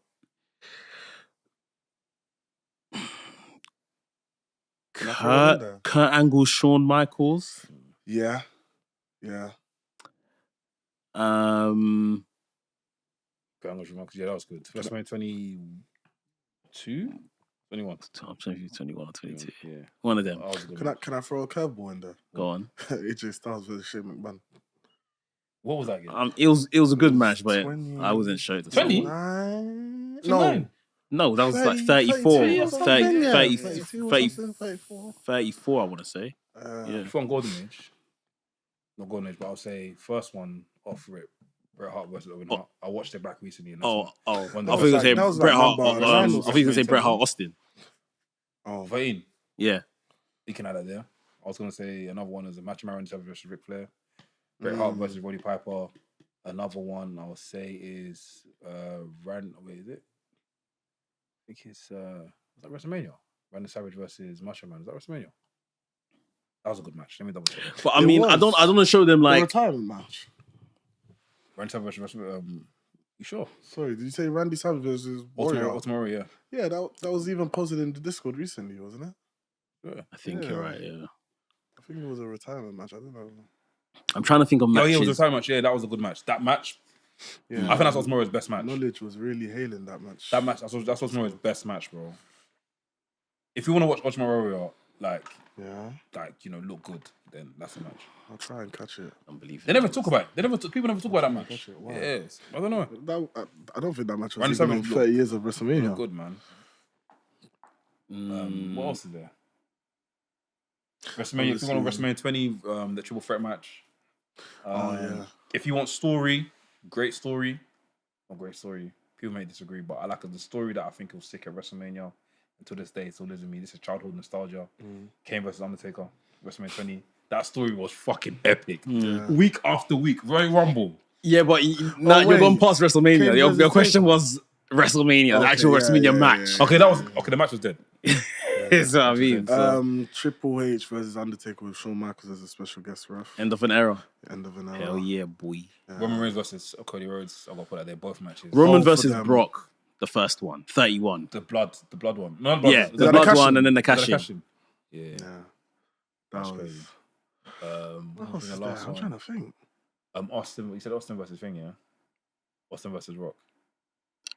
Kurt Angle, Shawn Michaels. Yeah. Yeah. Yeah, that was good. WrestleMania 22? 21. I'm trying to 21 or 22. Yeah. One of them. That was a good one. Can I throw a curveball in there? Go on. AJ Styles versus Shane McMahon. What was that again? It was a good match, but 20. I wasn't sure. 20? No. No, that was like 30, 34. 32 or something, yeah. 30, 32 or 30, something, 34. 34, I want to say. Yeah. If on Golden Age, not Golden Age, but I'll say first one off rip, Bret Hart versus Owen Hart. I watched it back recently. And Oh. I When thought that you were going to say that was Bret like Hart. number I nine or thought you were going to say something. Bret Hart Austin. Oh, 13. Yeah. You can add that there. I was going to say another one is a match of Maron versus Ric Flair. Bret Hart versus Roddy Piper. Another one I would say is wait, is it? I think it's was that WrestleMania? Randy Savage versus Macho Man. Is that WrestleMania? That was a good match. Let me double check. But I It mean, was. I don't want to show them the like retirement match. Randy Savage versus you sure? Sorry, did you say Randy Savage versus Warrior? Ultimate, yeah. Yeah, that was even posted in the Discord recently, wasn't it? Yeah. I think Yeah. you're right, yeah. I think it was a retirement match. I don't know. I'm trying to think of Oh, matches. yeah, it was a time match. Yeah, that was a good match. That match, Yeah, I think that's Ultimate's best match. Knowledge was really hailing that match. That match, that's Ultimate's best match, bro. If you want to watch Ultimate Warrior, Yeah, look good, then that's the match. I'll try and catch it. Unbelievable. They never talk about it. People never talk about that match. Catch it. Wow. Yes, I don't know. I don't think that match was Randy even on Savage 30 years of WrestleMania. Good, man. What else is there? WrestleMania. If you want WrestleMania 20, the triple threat match. Yeah. If you want story, great story. Not great story. People may disagree, but I like the story that I think will stick at WrestleMania. And to this day, it still lives with me. This is childhood nostalgia. Kane versus Undertaker, WrestleMania 20. That story was fucking epic. Week after week, Royal Rumble. Yeah, but now you're wait. going past WrestleMania. Kane Your versus question was WrestleMania, the actual yeah, WrestleMania yeah, match. Okay, the match was dead. That's what I mean. So, Triple H versus Undertaker with Shawn Michaels as a special guest ref. end of an era. End of an hour. Hell yeah, boy. Roman Reigns versus Cody Rhodes. I'm gonna put that there. Both matches. Roman for versus them. Brock, the first one, 31. The blood one. No, blood. Yeah, Was the that blood cash one in? and then the was that cash the in. cash in? Yeah. Yeah. That That's was. crazy. What I else think is the there? last I'm one. trying to think. Austin. You said Austin versus thing, yeah. Austin versus Rock.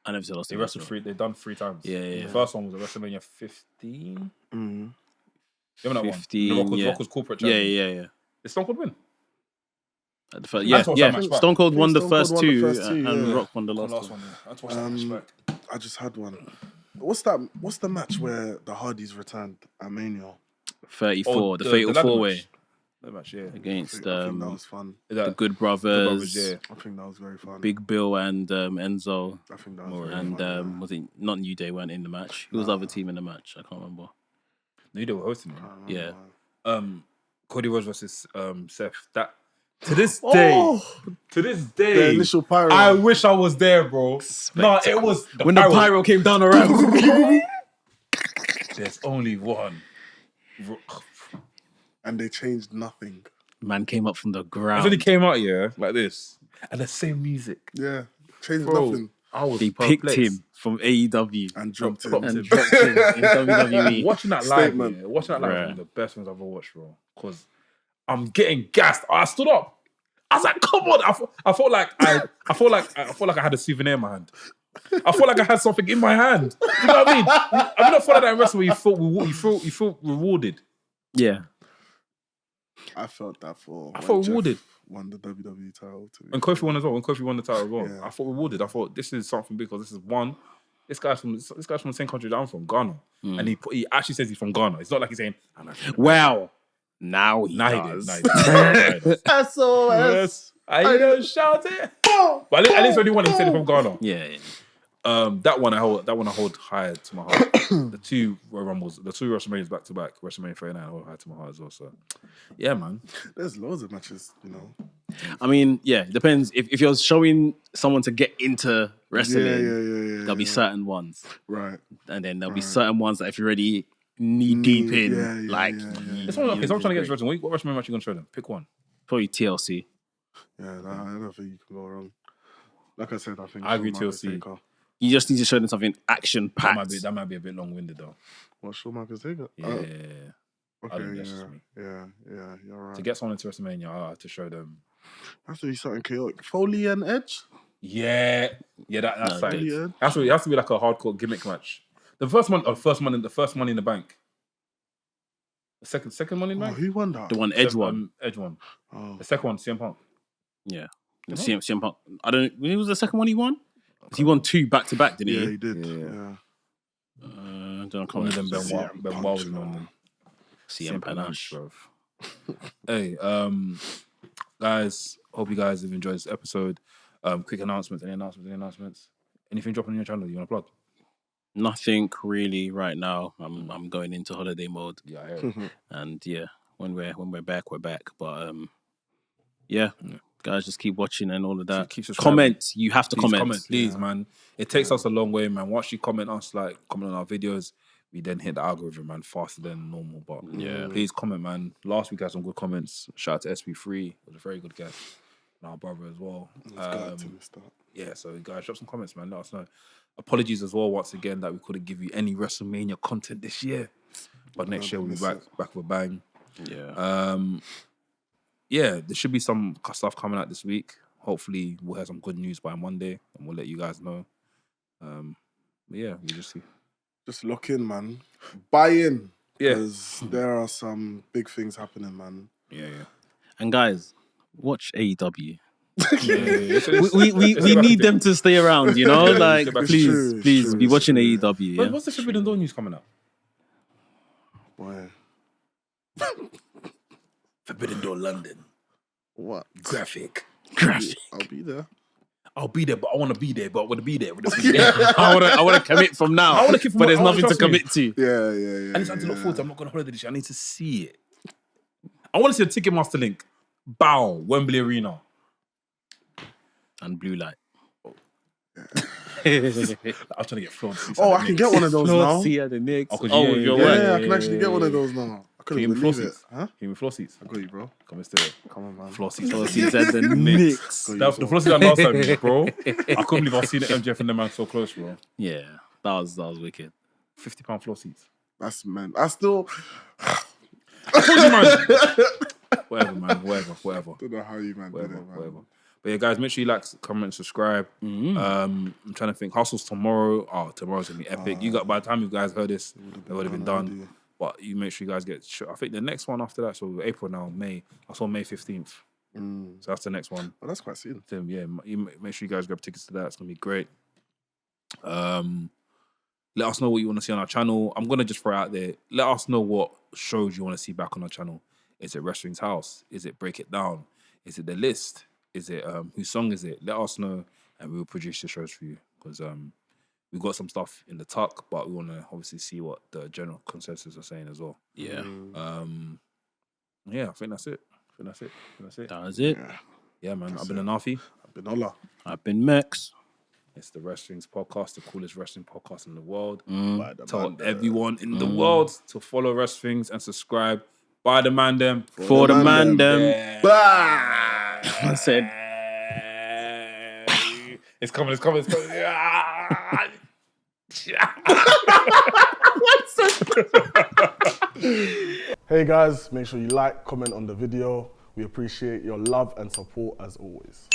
I never said Austin. They wrestled three. They done 3 times. Yeah. The first one was at WrestleMania 15. You remember that 15, one? The yeah. Rock was corporate Yeah, champion. yeah, yeah. Did Stone Cold win? At the first, I just watched that match back. Stone Cold won the Stone Cold first won the two, first two, and yeah. Rock won the The last one. one. I just watched that match back. I just had one. What's that? What's the match where the Hardys returned at Mania? 34, the the Fatal ladder 4-way match. That match, yeah. against I think that was fun. the Good Brothers, yeah. I think that was very fun. Big Bill and Enzo. I think that was very And fun. was it not New Day weren't in the match? Who was the other team in the match? I can't remember. No, they were hosting it. Yeah. Cody Rhodes versus Seth. That to this day, The initial pyro. I wish I was there, bro. No, it was When the pyro came down around. There's only one. And they changed nothing. Man came up from the It ground. only came out, yeah, like this, and the same music. Yeah. Changed Bro, nothing. I was They picked perplexed. him from AEW And dropped Dropped him. and dropped him in WWE. Watching that live, Statement. yeah, watching that live Right. is one of the best things I've ever watched, bro. Because I'm getting gassed. I stood up. I was like, "Come on!" I felt like I had a souvenir in my hand. I felt like I had something in my hand. You know what I mean? I mean, I felt like that in wrestling where you feel rewarded. Yeah. I felt that for. I when felt Jeff rewarded. Won the WWE title. To me. When Kofi won as well. When Kofi won the title as well, Yeah. I felt rewarded. I thought this is something big because this is one. This guy's from the same country that I'm from, Ghana, and he actually says he's from Ghana. It's not like he's saying, "I'm not from Wow. Now he Nah, does. he did. SOS. I don't shout it. But at least when he won, he said he's from Ghana. Yeah, yeah. That one I hold high to my heart. The two Royal Rumbles, the two WrestleManias back to back, WrestleMania 39, I hold high to my heart as well. So, yeah, man. There's loads of matches, you know. I mean, yeah, it depends. If you're showing someone to get into wrestling, there'll be certain ones. Right. And then there'll be certain ones that if you're already knee deep in, It's someone trying to get to wrestling. What WrestleMania match you gonna show them? Pick one. Probably TLC. Yeah, I don't think you can go wrong. Like I said, I think I agree, Shawn Michaels TLC. Taker. You just need to show them something action packed. That might be a bit long winded though. What, Shawn Michaels Taker? Yeah. I Okay, think that's just me. yeah, you're right. To get someone into WrestleMania, I have to show them. Has to be something chaotic. Foley and Edge? Yeah, that's No, like Foley and it has to be like a hardcore gimmick match. The first money in the bank. The second money in the Oh, bank. who won that? The one Edge one. Edge one. Oh. The second one, CM Punk. Yeah. The CM Punk. I don't know. When was the second one he won? He won 2 back to back, didn't Yeah, he? he did. Yeah. Yeah. I don't know. One of them CM Ben Punk, Wild was you know. on them. CM Panache. bro. Hey, guys, hope you guys have enjoyed this episode. Quick announcements. Any announcements? Anything dropping on your channel you want to plug? Nothing really right now. I'm going into holiday mode, Yeah, I hear it. and yeah, when we're back, we're back. But yeah, guys, just keep watching and all of that. Keep subscribing. Comment. You have to Please comment. please, man. It takes us a long way, man. Once you comment on our videos, we then hit the algorithm, man, faster than normal. But Yeah. please comment, man. Last week I had some good comments. Shout out to SP3, was a very good guest. And our brother as well. Yeah, so guys, drop some comments, man. Let us know. Apologies as well once again that we couldn't give you any WrestleMania content this year, but next year we'll be back with a bang. Yeah. Yeah, there should be some stuff coming out this week. Hopefully, we'll have some good news by Monday, and we'll let you guys know. But yeah, we just see. Just lock in, man. Buy in. Yeah. Because there are some big things happening, man. Yeah. And guys, watch AEW. Yeah. We need them to stay around, you know? Like, It's please, true, please it's be true, watching it's true. AEW. Yeah? What's the Forbidden Door news coming out? Boy. Forbidden Door London. What? Graphic. I'll be there. I'll be there, but I want to be there. But I want to be there. I want to commit from now. I wanna keep- but there's I wanna nothing to trust me. commit to. Yeah. I need something to look forward to. I'm not going to holiday this year. I need to see it. I want to see a Ticketmaster link. Bow, Wembley Arena. And blue light. I was trying to get floored. Oh, I can get one of those now. See at the Knicks. Oh, 'cause Oh, you- you're yeah, right. Yeah, I can actually get one of those now. I Can you couldn't floor believe it. seats? Huh? Give me floor seats. I got you, bro. Come and steal it. Come on, man. Floor seats. Oh, see at the Knicks. Got you, That, the bro. floor seats I last time, bro. I couldn't believe I've seen the MJF and the man so close, bro. Yeah, that was wicked. £50 floor seats. That's, man. I still I told you, man. Whatever, man. Whatever. don't know how you, man, did it, man. Whatever. But yeah, guys, make sure you like, comment, subscribe. Mm-hmm. I'm trying to think. Hustle's tomorrow. Oh, tomorrow's gonna be epic. By the time you guys heard this, it would have been done. But you make sure you guys get. I think the next one after that, so April now, May. I saw May 15th. So that's the next one. Oh, that's quite soon. So, yeah, you make sure you guys grab tickets to that. It's gonna be great. Let us know what you want to see on our channel. I'm gonna just throw it out there. Let us know what shows you want to see back on our channel. Is it Wrestling's House? Is it Break It Down? Is it The List? Is it whose song is it? Let us know, and we will produce the shows for you. Because we've got some stuff in the tuck, but we want to obviously see what the general consensus are saying as well. Yeah. Yeah, I think that's it. That was it. Yeah, man. I've been Anafi. I've been Ola. I've been Mekz. It's the Wrestling's podcast, the coolest wrestling podcast in the world. By the Tell Mandem. everyone in the world to follow Wrestlings and subscribe. By the Mandem. For the Mandem. Yeah. I said. It's coming. Hey guys, make sure you like, comment on the video. We appreciate your love and support as always.